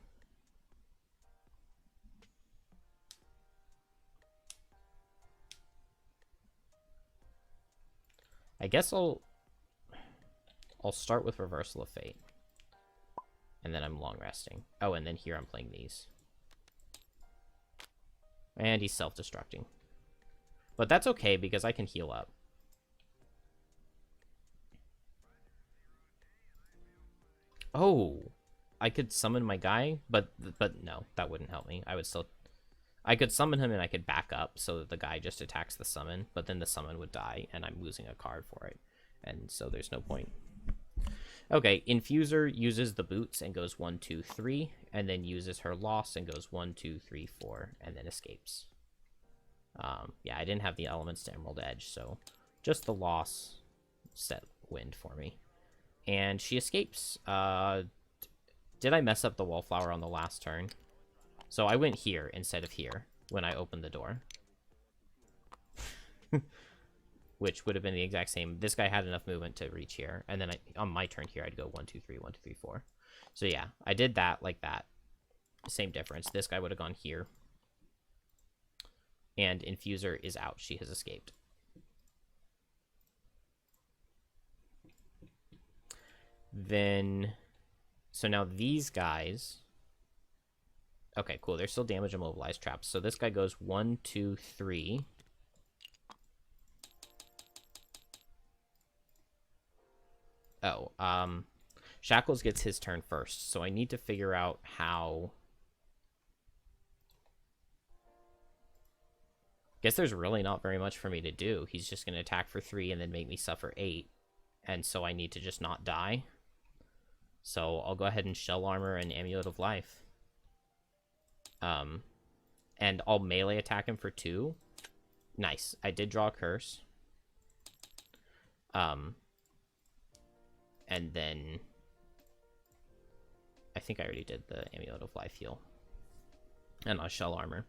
Speaker 1: I guess I'll start with Reversal of Fate. And then I'm long resting. Oh, and then here I'm playing these. And he's self-destructing. But that's okay, because I can heal up. Oh! I could summon my guy, but no, that wouldn't help me. I could summon him and I could back up so that the guy just attacks the summon, but then the summon would die, and I'm losing a card for it. And so there's no point. Okay, Infuser uses the boots and goes 1, 2, 3, and then uses her loss and goes 1, 2, 3, 4, and then escapes. Yeah, I didn't have the elements to Emerald Edge, so just the loss set wind for me. And she escapes. Did I mess up the Wallflower on the last turn? So I went here instead of here when I opened the door. Which would have been the exact same. This guy had enough movement to reach here. And then on my turn here, I'd go 1, 2, 3, 1, 2, 3, 4. So yeah, I did that like that. Same difference. This guy would have gone here. And Infuser is out. She has escaped. Then... So now these guys... Okay, cool. They're still damage immobilized traps. So this guy goes 1, 2, 3... Oh, Shackles gets his turn first, so I need to figure out how Guess there's really not very much for me to do. He's just going to attack for 3 and then make me suffer 8. And so I need to just not die. So I'll go ahead and Shell Armor and Amulet of Life. And I'll melee attack him for 2. Nice. I did draw a curse. And then I think I already did the Amulet of Life heal. And I'll Shell Armor.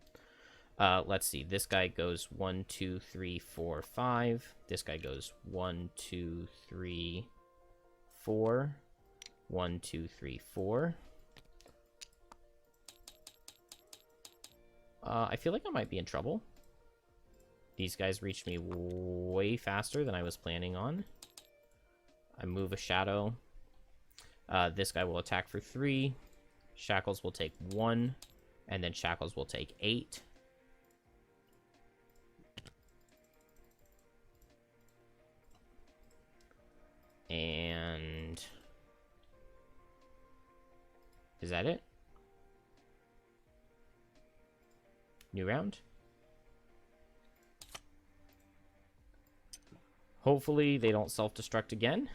Speaker 1: Let's see. This guy goes 1, 2, 3, 4, 5. This guy goes 1, 2, 3, 4. 1, 2, 3, 4. I feel like I might be in trouble. These guys reached me way faster than I was planning on. I move a shadow. This guy will attack for 3. Shackles will take 1. And then Shackles will take 8. And... is that it? New round? Hopefully they don't self-destruct again.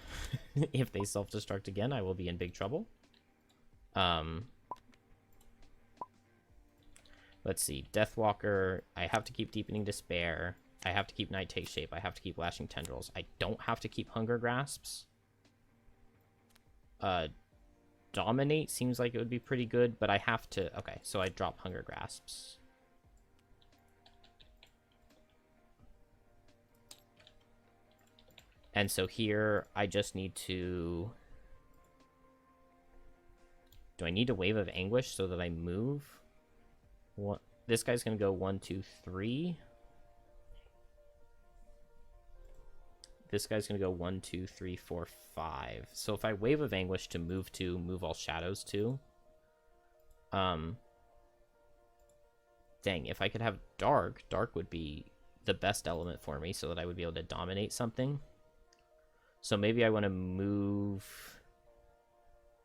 Speaker 1: If they self-destruct again, I will be in big trouble. Let's see. Deathwalker. I have to keep Deepening Despair. I have to keep Night Take Shape. I have to keep Lashing Tendrils. I don't have to keep Hunger Grasps. Dominate seems like it would be pretty good, but I have to... okay, so I drop Hunger Grasps. And so here, I just need to... do I need a Wave of Anguish so that I move? What? This guy's going to go 1, 2, 3. This guy's going to go 1, 2, 3, 4, 5. So if I Wave of Anguish to move 2, move all shadows 2. Dang, if I could have Dark, Dark would be the best element for me so that I would be able to dominate something. So maybe I want to move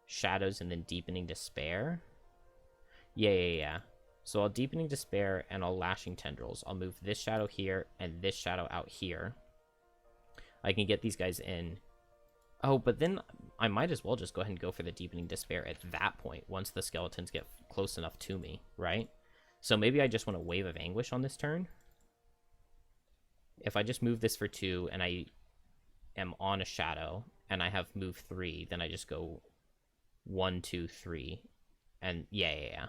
Speaker 1: Shadows and then Deepening Despair. Yeah. So I'll Deepening Despair and I'll Lashing Tendrils. I'll move this shadow here and this shadow out here. I can get these guys in. Oh, but then I might as well just go ahead and go for the Deepening Despair at that point, once the skeletons get close enough to me, right? So maybe I just want a Wave of Anguish on this turn. If I just move this for 2 and I am on a shadow and I have move 3, then I just go 1, 2, 3. And yeah.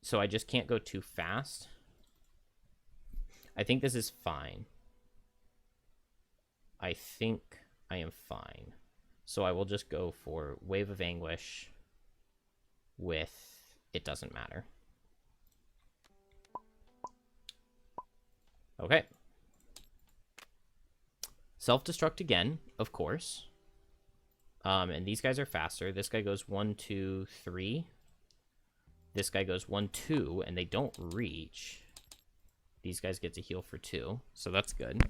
Speaker 1: So I just can't go too fast. I think this is fine. I think I am fine. So I will just go for Wave of Anguish with It Doesn't Matter. Okay. Self-destruct again, of course. And these guys are faster. This guy goes 1, 2, 3. This guy goes 1, 2, and they don't reach. These guys get to heal for 2, so that's good.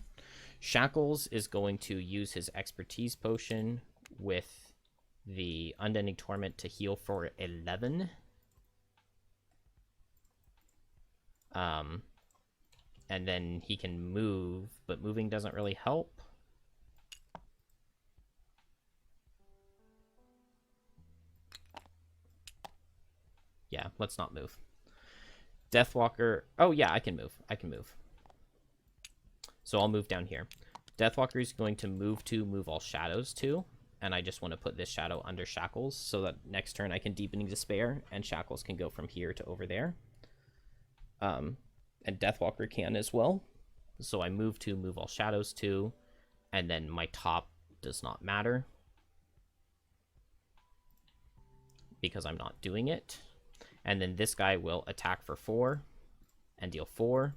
Speaker 1: Shackles is going to use his Expertise Potion with the Unending Torment to heal for 11. And then he can move, but moving doesn't really help. Yeah, let's not move. Deathwalker... oh, yeah, I can move. So I'll move down here. Deathwalker is going to move to move all shadows to, and I just want to put this shadow under Shackles so that next turn I can Deepening Despair, and Shackles can go from here to over there. And Deathwalker can as well. So I move to move all shadows to, and then my top does not matter because I'm not doing it. And then this guy will attack for 4 and deal 4.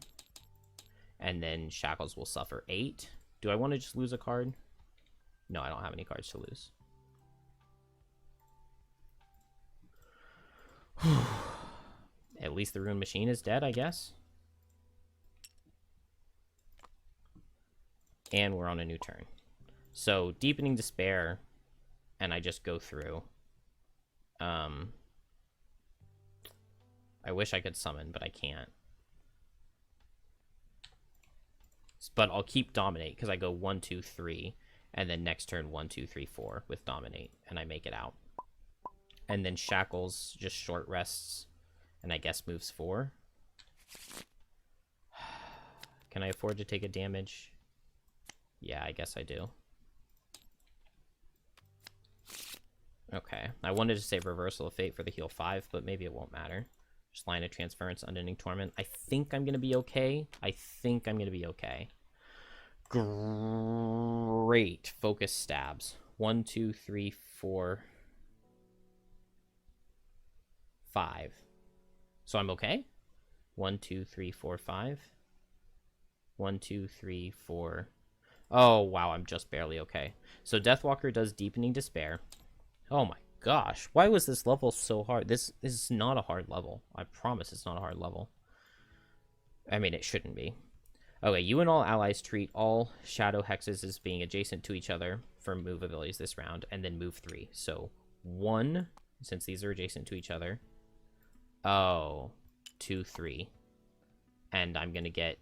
Speaker 1: And then Shackles will suffer 8. Do I want to just lose a card? No, I don't have any cards to lose. At least the Rune Machine is dead, I guess. And we're on a new turn. So Deepening Despair, and I just go through. I wish I could summon, but I can't. But I'll keep Dominate because I go 1, 2, 3, and then next turn 1, 2, 3, 4 with Dominate, and I make it out. And then Shackles just short rests, and I guess moves 4. Can I afford to take a damage? Yeah, I guess I do. Okay, I wanted to say Reversal of Fate for the heal 5, but maybe it won't matter. Just Line of Transference, Unending Torment. I think I'm going to be okay. Great. Focus Stabs. 1, 2, 3, 4, 5. So I'm okay? 1, 2, 3, 4, 5. 1, 2, 3, 4. Oh, wow, I'm just barely okay. So Deathwalker does Deepening Despair. Oh my gosh, why was this level so hard? This is not a hard level. I promise it's not a hard level. I mean, it shouldn't be. Okay, you and all allies treat all shadow hexes as being adjacent to each other for move abilities this round, and then move 3. So 1, since these are adjacent to each other. Oh, 2, 3. And I'm going to get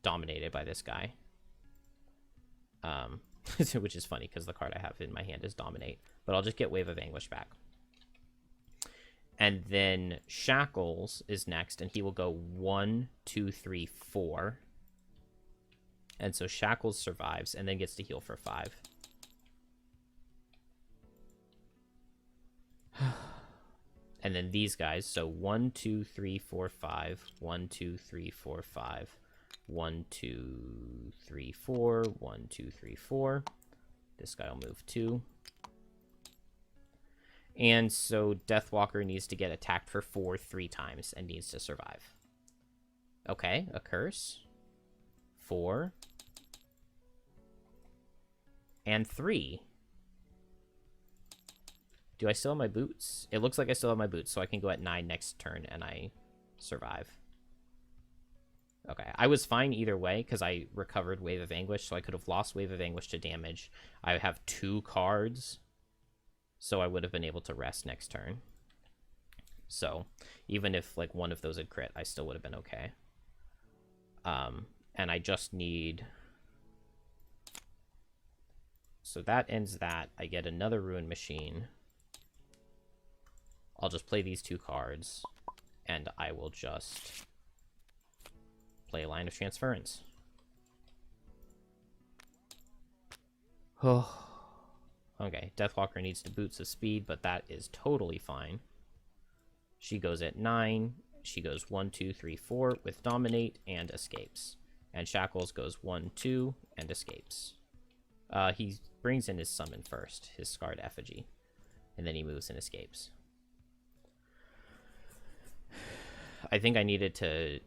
Speaker 1: dominated by this guy. Which is funny because the card I have in my hand is Dominate. But I'll just get Wave of Anguish back. And then Shackles is next, and he will go 1, 2, 3, 4. And so Shackles survives, and then gets to heal for 5. And then these guys, so 1, 2, 3, 4, 5. 1, 2, 3, 4, 5. 1, 2, 3, 4. 1, 2, 3, 4. This guy will move 2. And so Deathwalker needs to get attacked for 4 3 times and needs to survive. Okay, a curse. 4. And 3. Do I still have my boots? It looks like I still have my boots, so I can go at 9 next turn and I survive. Okay, I was fine either way because I recovered Wave of Anguish, so I could have lost Wave of Anguish to damage. I have 2 cards, so I would have been able to rest next turn. So even if like one of those had crit, I still would have been okay. And I just need... So that ends that. I get another Ruin Machine. I'll just play these 2 cards, and I will just play a Line of Transference. Oh. Okay, Deathwalker needs to boots of speed, but that is totally fine. She goes at 9. She goes 1, 2, 3, 4 with Dominate and escapes. And Shackles goes 1, 2 and escapes. He brings in his summon first, his Scarred Effigy. And then he moves and escapes. I think I needed to...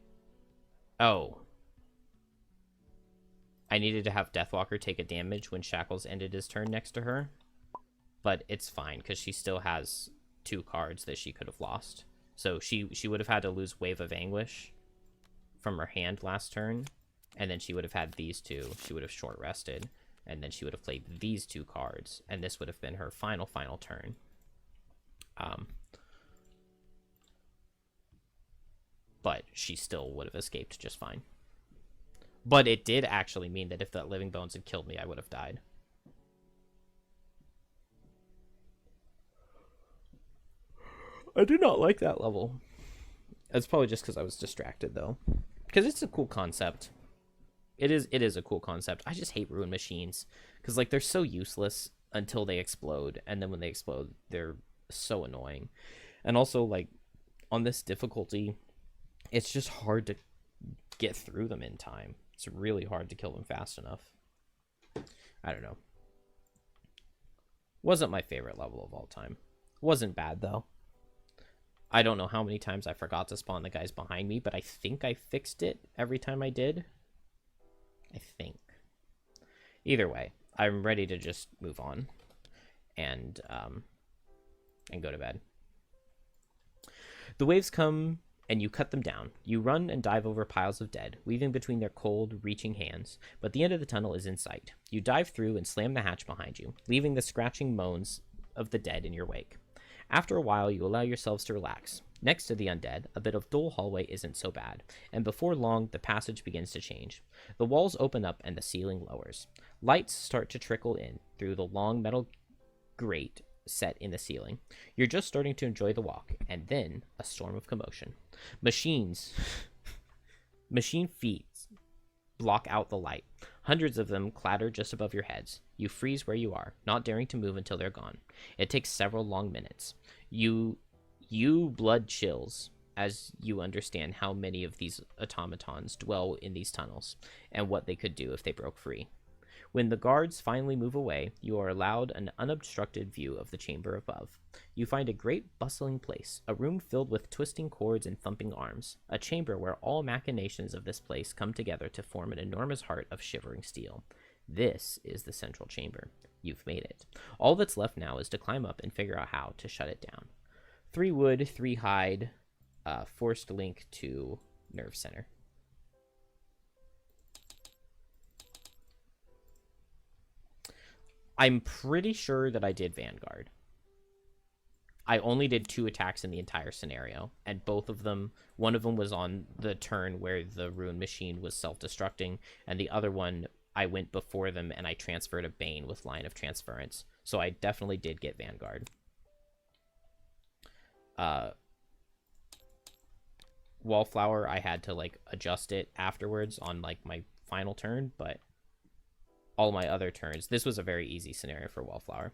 Speaker 1: Oh. I needed to have Deathwalker take a damage when Shackles ended his turn next to her. But it's fine, because she still has 2 cards that she could have lost. So she would have had to lose Wave of Anguish from her hand last turn. And then she would have had these 2. She would have short rested. And then she would have played these 2 cards. And this would have been her final turn. But she still would have escaped just fine. But it did actually mean that if that Living Bones had killed me, I would have died. I do not like that level. It's probably just because I was distracted, though. Because it's a cool concept. It is a cool concept. I just hate Ruin Machines. Because, like, they're so useless until they explode. And then when they explode, they're so annoying. And also, like, on this difficulty, it's just hard to get through them in time. It's really hard to kill them fast enough. I don't know. Wasn't my favorite level of all time. Wasn't bad, though. I don't know how many times I forgot to spawn the guys behind me, but I think I fixed it every time I did. I think. Either way, I'm ready to just move on and go to bed. The waves come and you cut them down. You run and dive over piles of dead, weaving between their cold, reaching hands, but the end of the tunnel is in sight. You dive through and slam the hatch behind you, leaving the scratching moans of the dead in your wake. After a while, you allow yourselves to relax. Next to the undead, a bit of dull hallway isn't so bad, and before long, the passage begins to change. The walls open up and the ceiling lowers. Lights start to trickle in through the long metal grate set in the ceiling. You're just starting to enjoy the walk, and then a storm of commotion. Machine feet block out the light. Hundreds of them clatter just above your heads. You freeze where you are, not daring to move until they're gone. It takes several long minutes. You blood chills as you understand how many of these automatons dwell in these tunnels, and what they could do if they broke free. When the guards finally move away, you are allowed an unobstructed view of the chamber above. You find a great bustling place, a room filled with twisting cords and thumping arms, a chamber where all machinations of this place come together to form an enormous heart of shivering steel. This is the central chamber. You've made it. All that's left now is to climb up and figure out how to shut it down. 3 wood, 3 hide, forced link to nerve center. I'm pretty sure that I did Vanguard. I only did 2 attacks in the entire scenario, and both of them, one of them was on the turn where the rune machine was self-destructing, and the other one, I went before them and I transferred a Bane with line of transference. So I definitely did get Vanguard. Wallflower, I had to like adjust it afterwards on like my final turn, but all my other turns, this was a very easy scenario for Wallflower.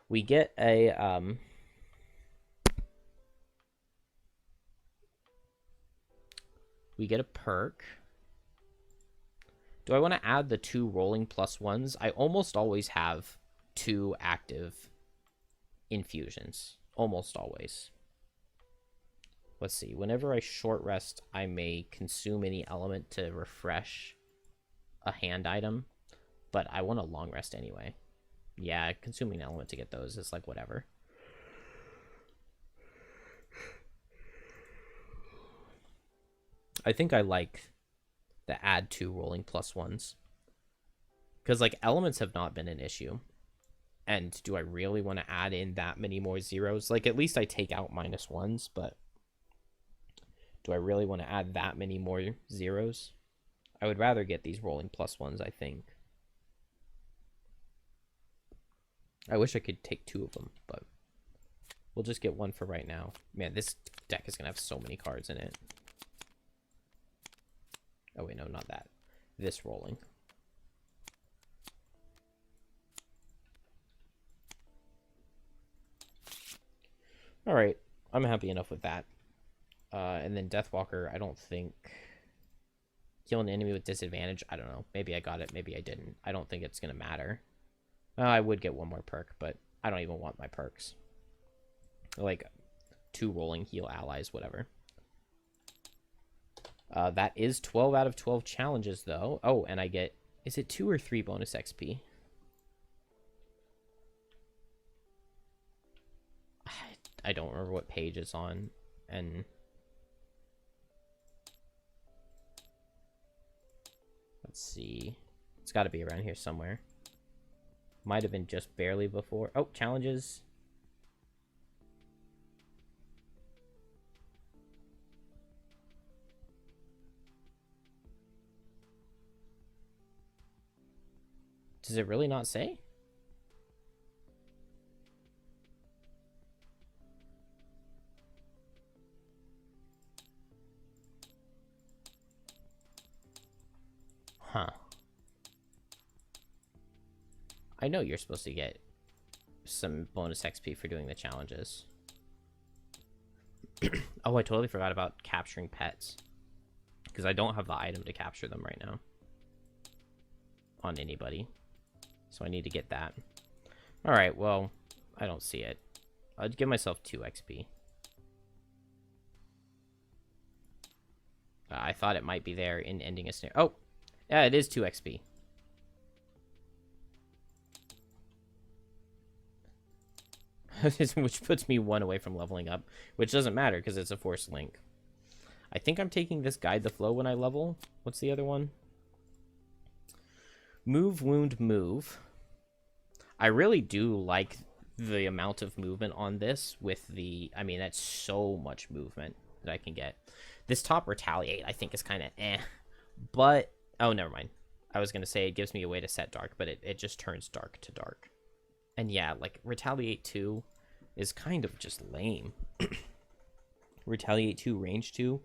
Speaker 1: We get a perk. Do I want to add the 2 rolling +1s? I almost always have 2 active infusions. Almost always. Let's see. Whenever I short rest, I may consume any element to refresh a hand item, but I want a long rest anyway. Yeah, consuming an element to get those is like whatever. I think I like the add 2 rolling +1s, because like elements have not been an issue. And do I really want to add in that many more zeros? Like, at least I take out -1s, but do I really want to add that many more zeros? I would rather get these rolling +1s, I think. I wish I could take 2 of them, but we'll just get 1 for right now. Man, this deck is going to have so many cards in it. Oh, wait, no, not that. This rolling. Alright, I'm happy enough with that. And then Deathwalker, I don't think... Kill an enemy with disadvantage, I don't know. Maybe I got it, maybe I didn't. I don't think it's going to matter. I would get 1 more perk, but I don't even want my perks. Like, 2 rolling, heal allies, whatever. That is 12 out of 12 challenges, though. Oh, and I get... Is it 2 or 3 bonus XP? I don't remember what page it's on, and... Let's see. It's got to be around here somewhere. Might have been just barely before. Oh, challenges. Does it really not say? Huh. I know you're supposed to get some bonus XP for doing the challenges. Oh, I totally forgot about capturing pets. Because I don't have the item to capture them right now. On anybody. So I need to get that. Alright, well, I don't see it. I'd give myself 2 XP. I thought it might be there in ending a snare. Oh! Yeah, it is 2 XP. Which puts me 1 away from leveling up. Which doesn't matter, because it's a forced link. I think I'm taking this Guide the Flow when I level. What's the other one? Move, Wound, Move. I really do like the amount of movement on this with the, I mean, that's so much movement that I can get. This top retaliate, I think, is kind of eh. But, oh, never mind. I was going to say it gives me a way to set dark, but it just turns dark to dark. And yeah, like, retaliate 2 is kind of just lame. Retaliate 2, range 2,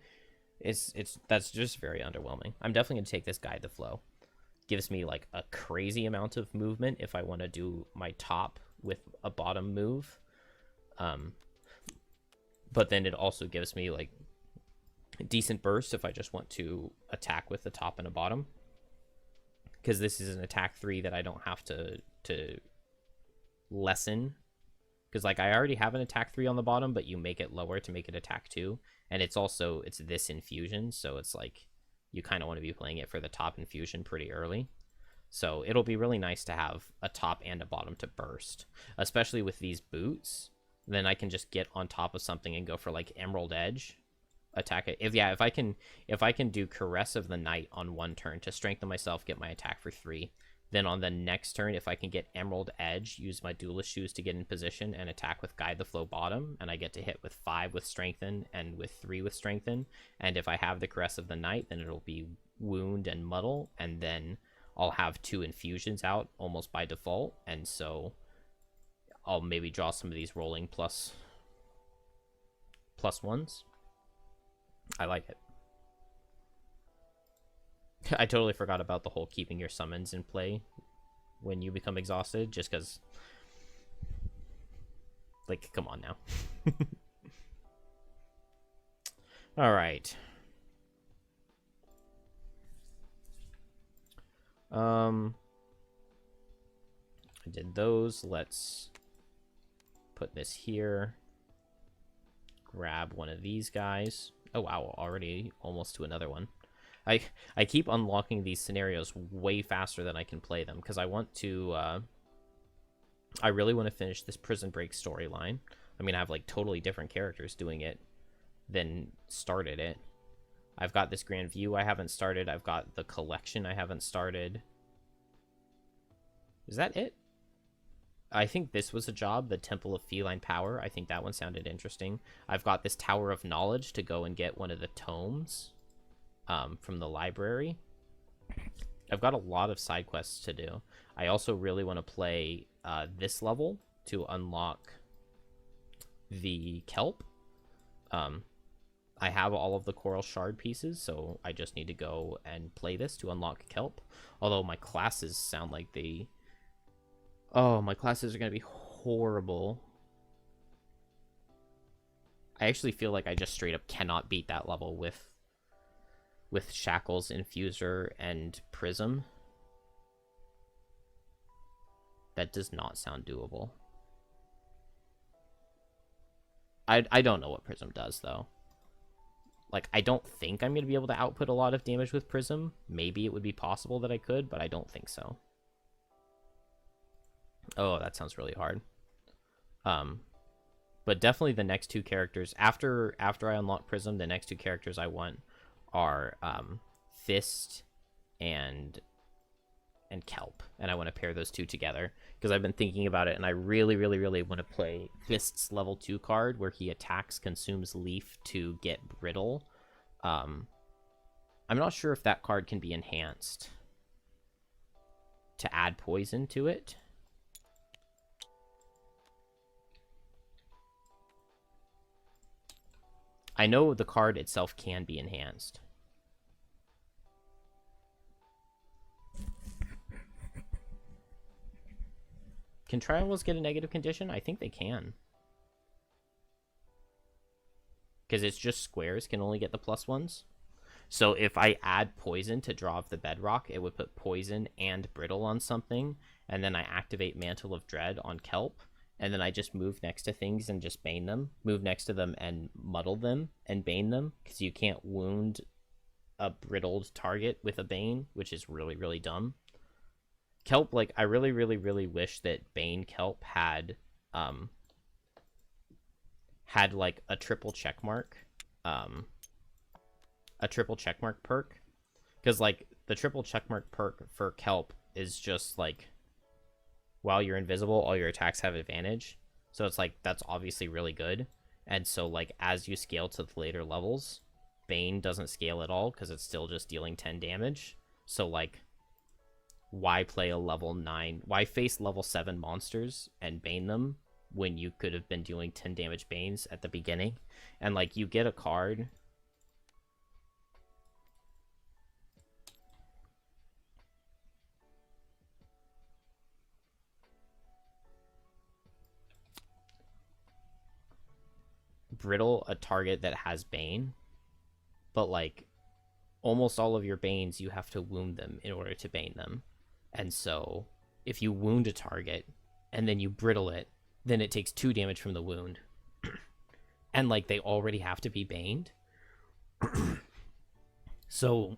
Speaker 1: that's just very underwhelming. I'm definitely going to take this Guide the Flow. Gives me, like, a crazy amount of movement if I want to do my top with a bottom move. But then it also gives me, like, decent burst if I just want to attack with the top and a bottom. Because this is an attack 3 that I don't have to lessen. Because, like, I already have an attack 3 on the bottom, but you make it lower to make it attack 2. And it's also, it's this infusion, so it's like, you kind of want to be playing it for the top infusion pretty early. So it'll be really nice to have a top and a bottom to burst. Especially with these boots. Then I can just get on top of something and go for, like, Emerald Edge. Attack it. If I can do Caress of the Night on one turn to strengthen myself, get my attack for 3. Then on the next turn, if I can get Emerald Edge, use my Duelist Shoes to get in position and attack with Guide the Flow bottom, and I get to hit with 5 with Strengthen and with 3 with Strengthen. And if I have the Caress of the Night, then it'll be Wound and Muddle, and then I'll have 2 infusions out almost by default, and so I'll maybe draw some of these rolling plus ones. I like it. I totally forgot about the whole keeping your summons in play when you become exhausted, just because, like, come on now. All right. I did those. Let's put this here. Grab one of these guys. Oh, wow, already almost to another one. I keep unlocking these scenarios way faster than I can play them, because I want to, I really want to finish this Prison Break storyline. I mean, I have, like, totally different characters doing it than started it. I've got this Grand View I haven't started. I've got the Collection I haven't started. Is that it? I think this was a job, the Temple of Feline Power. I think that one sounded interesting. I've got this Tower of Knowledge to go and get one of the tomes from the library. I've got a lot of side quests to do. I also really want to play this level to unlock the Kelp. I have all of the Coral Shard pieces, so I just need to go and play this to unlock Kelp. Although my classes sound like they... Oh, my classes are going to be horrible. I actually feel like I just straight up cannot beat that level with Shackles, Infuser, and Prism. That does not sound doable. I don't know what Prism does, though. Like, I don't think I'm going to be able to output a lot of damage with Prism. Maybe it would be possible that I could, but I don't think so. Oh, that sounds really hard. But definitely the next 2 characters, after I unlock Prism, the next 2 characters I want are Fist and Kelp, and I want to pair those 2 together because I've been thinking about it, and I really want to play Fist's level 2 card where he attacks, consumes Leaf to get Brittle. I'm not sure if that card can be enhanced to add poison to it. I know the card itself can be enhanced. Can Triangles get a negative condition? I think they can. Because it's just squares can only get the +1s. So if I add poison to draw off the bedrock, it would put poison and brittle on something, and then I activate Mantle of Dread on Kelp, and then I just move next to things and just bane them. Move next to them and muddle them and bane them, because you can't wound a brittled target with a bane, which is really dumb. Kelp, like, I really wish that Bane Kelp had like a triple checkmark perk, because like the triple checkmark perk for Kelp is just like, while you're invisible, all your attacks have advantage. So it's like that's obviously really good. And so like as you scale to the later levels, Bane doesn't scale at all because it's still just dealing 10 damage. So like why play a level 9? Why face level 7 monsters and Bane them when you could have been doing 10 damage Banes at the beginning? And like you get a card. Brittle a target that has Bane, but like almost all of your Banes you have to wound them in order to Bane them. And so if you wound a target and then you brittle it, then it takes 2 damage from the wound. And like they already have to be baned. So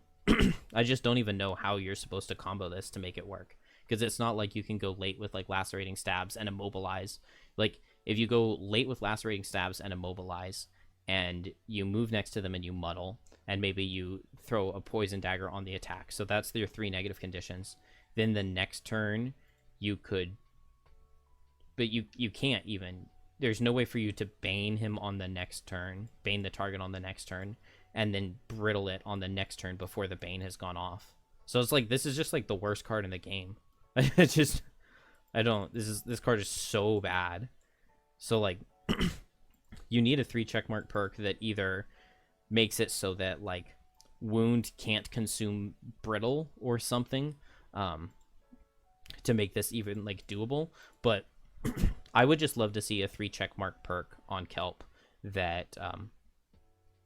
Speaker 1: I just don't even know how you're supposed to combo this to make it work. Because it's not like you can go late with like lacerating stabs and immobilize. Like if you go late with lacerating stabs and immobilize and you move next to them and you muddle, and maybe you throw a poison dagger on the attack. So that's your 3 negative conditions. Then the next turn you could, but you can't even, there's no way for you to bane him on the next turn, bane the target on the next turn, and then brittle it on the next turn before the bane has gone off. So it's like, this is just like the worst card in the game. This card is so bad. So like you need a 3 checkmark perk that either makes it so that like wound can't consume brittle or something, to make this even like doable. But I would just love to see a 3 checkmark perk on Kelp that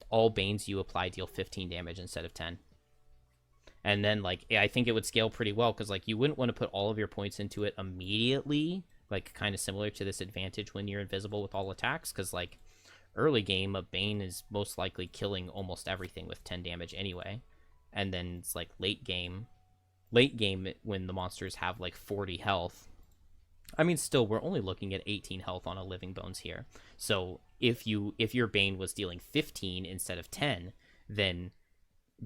Speaker 1: all Banes you apply deal 15 damage instead of 10. And then like I think it would scale pretty well, because like you wouldn't want to put all of your points into it immediately, like kind of similar to this advantage when you're invisible with all attacks, because like early game a Bane is most likely killing almost everything with 10 damage anyway. And then it's like late game when the monsters have like 40 health. I mean, still, we're only looking at 18 health on a Living Bones here. So if your Bane was dealing 15 instead of 10, then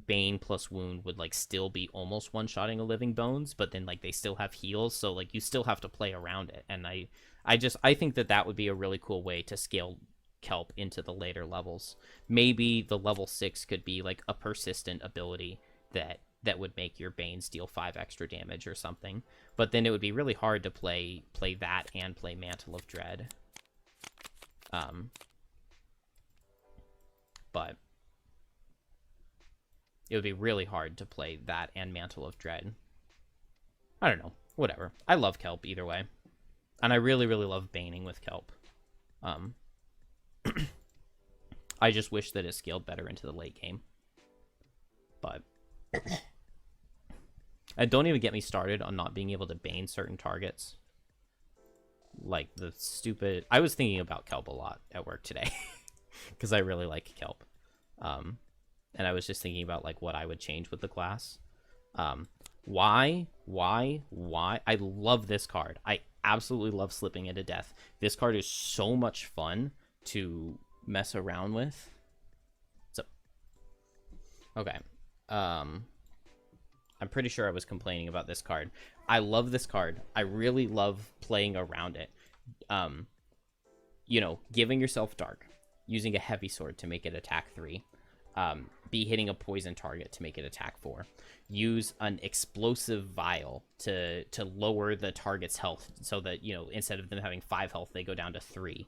Speaker 1: Bane plus wound would like still be almost one-shotting a Living Bones, but then like they still have heals, so like you still have to play around it. And I think that would be a really cool way to scale Kelp into the later levels. Maybe the level 6 could be like a persistent ability that would make your Banes deal 5 extra damage or something. But then it would be really hard to play that and play Mantle of Dread. But it would be really hard to play that and Mantle of Dread. I don't know. Whatever. I love Kelp either way. And I really, really love Baning with Kelp. I just wish that it scaled better into the late game. But and don't even get me started on not being able to Bane certain targets. Like the stupid... I was thinking about Kelp a lot at work today. Because I really like Kelp. And I was just thinking about like what I would change with the class. Why? I love this card. I absolutely love Slipping Into Death. This card is so much fun to mess around with. So, okay. I'm pretty sure I was complaining about this card. I love this card. I really love playing around it. You know, giving yourself dark, using a heavy sword to make it attack 3. Be hitting a poison target to make it attack 4. Use an explosive vial to lower the target's health so that, you know, instead of them having 5 health, they go down to 3.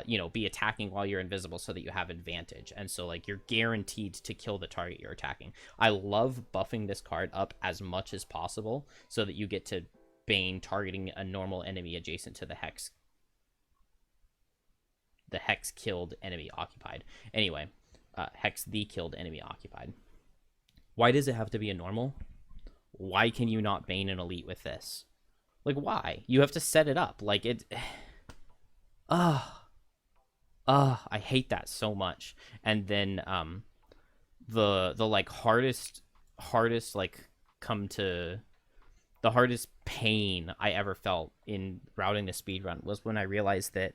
Speaker 1: You know, be attacking while you're invisible so that you have advantage. And so, like, you're guaranteed to kill the target you're attacking. I love buffing this card up as much as possible so that you get to Bane targeting a normal enemy adjacent to the Hex. The Hex killed enemy occupied. Anyway, Hex the killed enemy occupied. Why does it have to be a normal? Why can you not Bane an elite with this? Like, why? You have to set it up. Like, it... I hate that so much. And then the like hardest like the hardest pain I ever felt in routing the speedrun was when I realized that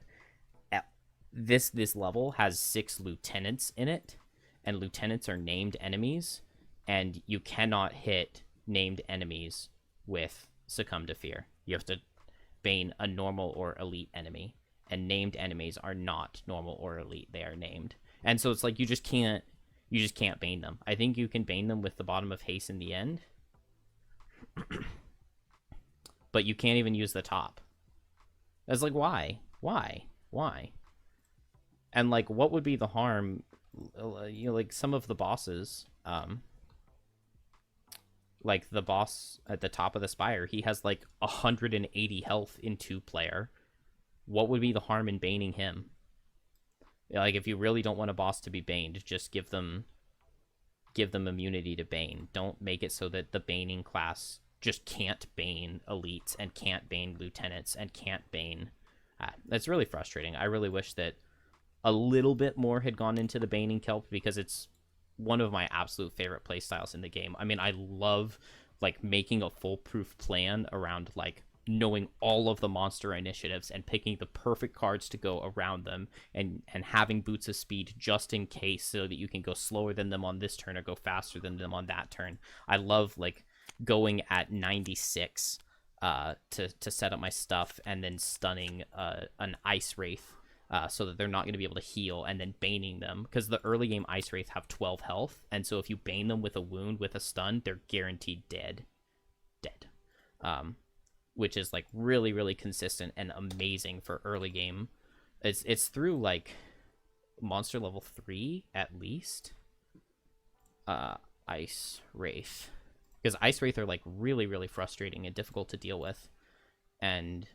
Speaker 1: this level has 6 lieutenants in it, and lieutenants are named enemies, and you cannot hit named enemies with Succumb to Fear. You have to Bane a normal or elite enemy. and named enemies are not normal or elite. They are named. And so it's like you just can't bane them. I think you can bane them with the bottom of haste in the end. But you can't even use the top. It's like, why? And like, what would be the harm? You know, like some of the bosses, like the boss at the top of the spire, he has like 180 health in 2-player. What would be the harm in baning him? Like, if you really don't want a boss to be baned, just give them immunity to bane. Don't make it so that the baning class just can't bane elites and can't bane lieutenants and can't bane. That's really frustrating. I really wish that a little bit more had gone into the baning kelp, because it's one of my absolute favorite playstyles in the game. I mean, I love like making a foolproof plan around like knowing all of the monster initiatives and picking the perfect cards to go around them, and having boots of speed just in case, so that you can go slower than them on this turn or go faster than them on that turn. I love like going at 96 to set up my stuff, and then stunning an Ice Wraith so that they're not going to be able to heal, and then baning them, because the early game Ice Wraith have 12 health, and so if you bane them with a wound with a stun, they're guaranteed dead. Which is like really, really consistent and amazing for early game. It's through like monster level 3 at least. Ice Wraith, because Ice Wraith are like really, really frustrating and difficult to deal with. And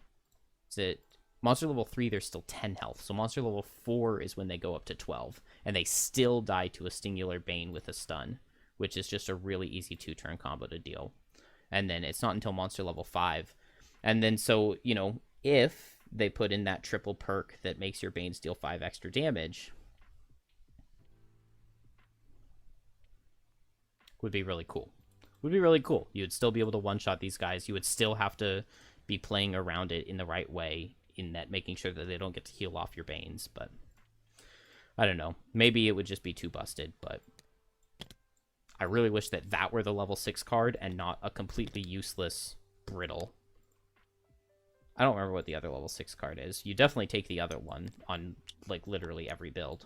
Speaker 1: monster level 3, they're still 10 health. So monster level 4 is when they go up to 12, and they still die to a Singular Bane with a stun, which is just a really easy 2-turn combo to deal. And then it's not until monster level 5. And then, so, you know, if they put in that triple perk that makes your Banes deal 5 extra damage, would be really cool. You would still be able to one-shot these guys. You would still have to be playing around it in the right way, in that making sure that they don't get to heal off your Banes. But I don't know. Maybe it would just be too busted, but I really wish that were the level 6 card and not a completely useless Brittle. I don't remember what the other level 6 card is. You definitely take the other one on, like, literally every build.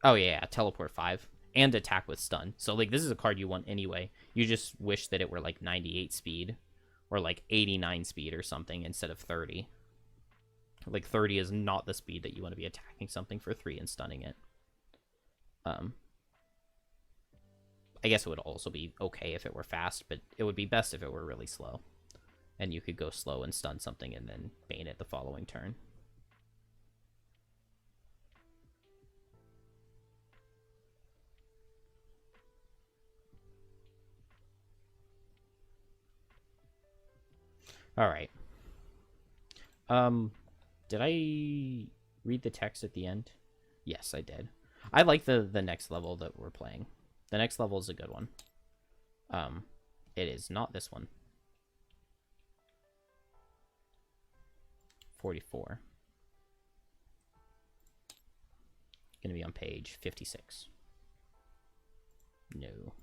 Speaker 1: Oh, yeah, Teleport 5. And Attack with Stun. So, like, this is a card you want anyway. You just wish that it were, like, 98 speed. Or, like, 89 speed or something instead of 30. Like, 30 is not the speed that you want to be attacking something for 3 and stunning it. I guess it would also be okay if it were fast, but it would be best if it were really slow. And you could go slow and stun something and then bane it the following turn. Alright. Did I read the text at the end? Yes, I did. I like the next level that we're playing. The next level is a good one. It is not this one. 44. Gonna be on page 56. No.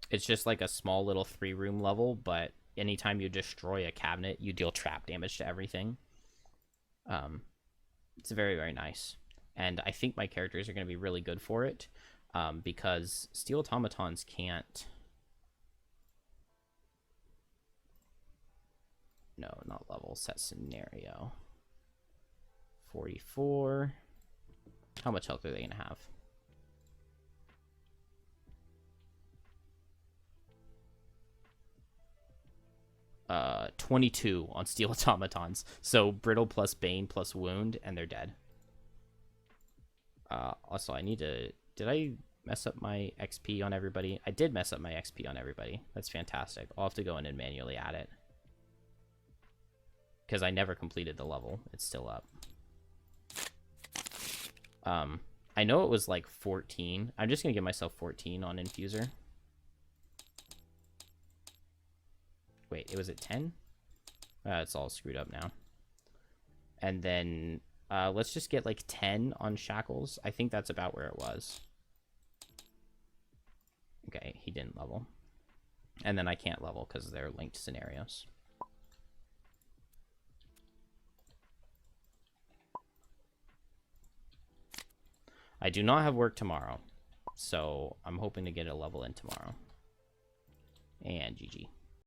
Speaker 1: It's just like a small little 3-room level, but anytime you destroy a cabinet, you deal trap damage to everything. It's very, very nice. And I think my characters are going to be really good for it, because Steel Automatons can't... No, not level, set scenario. 44. How much health are they going to have? 22 on Steel Automatons. So Brittle plus Bane plus Wound, and they're dead. Also, I need to... Did I mess up my XP on everybody? I did mess up my XP on everybody. That's fantastic. I'll have to go in and manually add it, because I never completed the level. It's still up. I know it was like 14. I'm just going to give myself 14 on Infuser. Wait, it was at 10? It's all screwed up now. And then let's just get like 10 on Shackles. I think that's about where it was. Okay, he didn't level. And then I can't level because they're linked scenarios. I do not have work tomorrow, so I'm hoping to get a level in tomorrow. And GG.